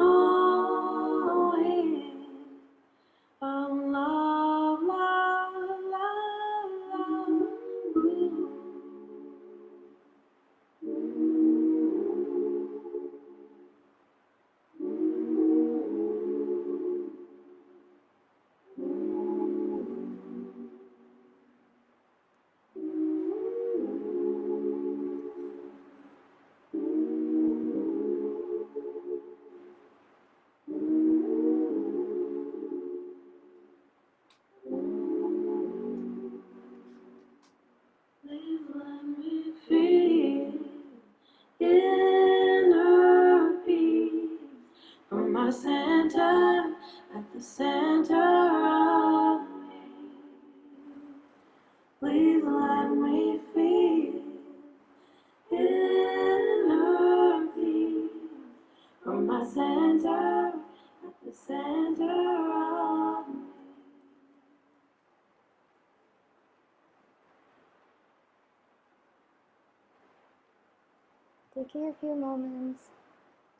B: my center, at the center of me. Please let me feel inner peace from my center, at the center of me.
A: Taking a few moments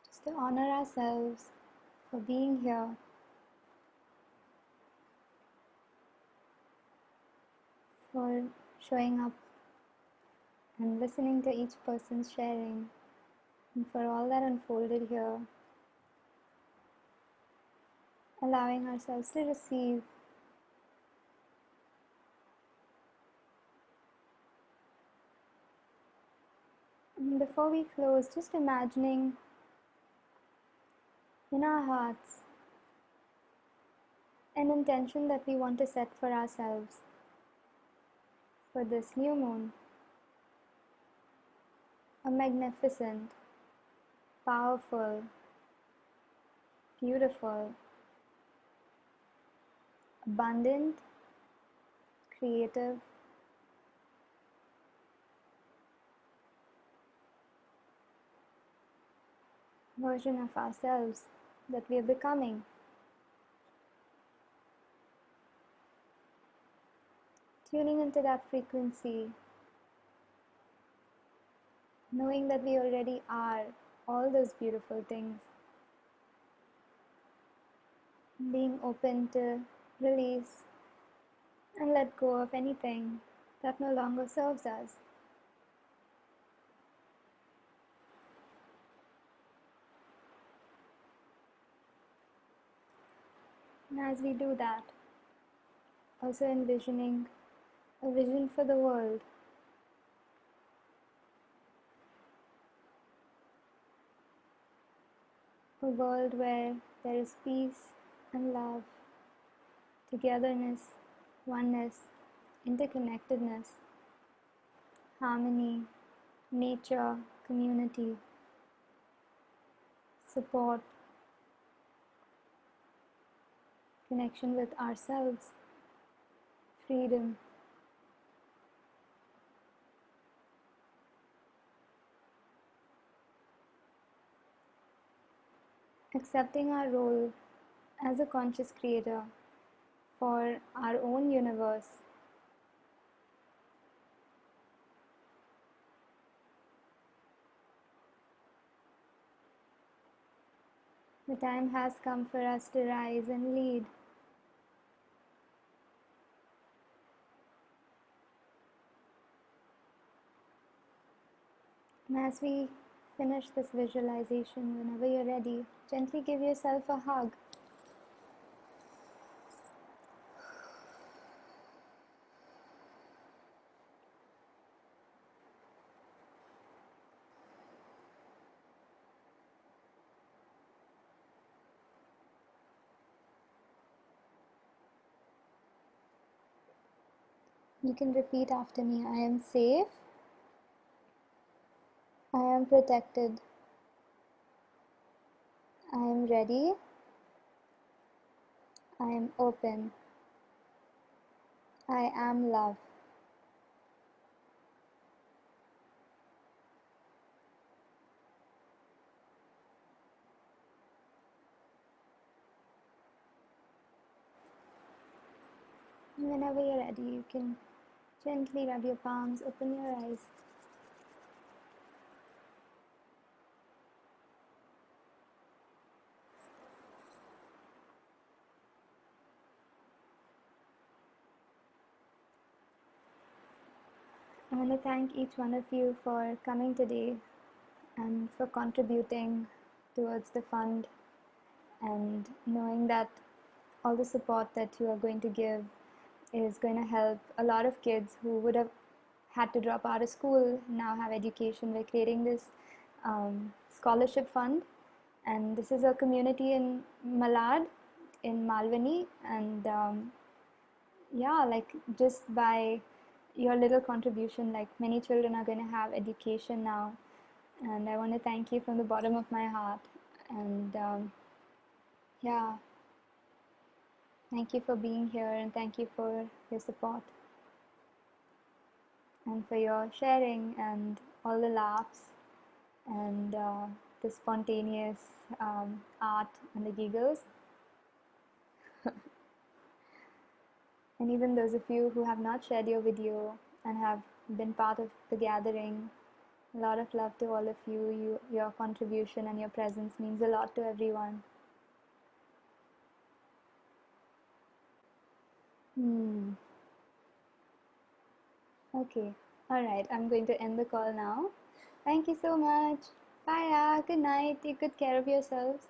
A: just to honor ourselves for being here, for showing up and listening to each person's sharing, and for all that unfolded here, allowing ourselves to receive. And before we close, just imagining in our hearts an intention that we want to set for ourselves for this new moon. A magnificent, powerful, beautiful, abundant, creative, version of ourselves that we are becoming. Tuning into that frequency, knowing that we already are all those beautiful things, being open to release and let go of anything that no longer serves us. And as we do that, also envisioning a vision for the world, a world where there is peace and love, togetherness, oneness, interconnectedness, harmony, nature, community, support, connection with ourselves, freedom. Accepting our role as a conscious creator for our own universe. The time has come for us to rise and lead. And as we finish this visualization, whenever you're ready, gently give yourself a hug. You can repeat after me. I am safe. I am protected. I am ready. I am open. I am love. Whenever you're ready, you can gently rub your palms, open your eyes. I want to thank each one of you for coming today and for contributing towards the fund, and knowing that all the support that you are going to give is going to help a lot of kids who would have had to drop out of school now have education. We're creating this scholarship fund, and this is a community in Malad in Malvani, and yeah, like just by your little contribution, like many children are going to have education now, and I want to thank you from the bottom of my heart. And Yeah, thank you for being here and thank you for your support and for your sharing and all the laughs and the spontaneous art and the giggles. And even those of you who have not shared your video and have been part of the gathering, a lot of love to all of you. Your contribution and your presence means a lot to everyone. Hmm. Okay. All right. I'm going to end the call now. Thank you so much. Bye. Good night. Take good care of yourselves.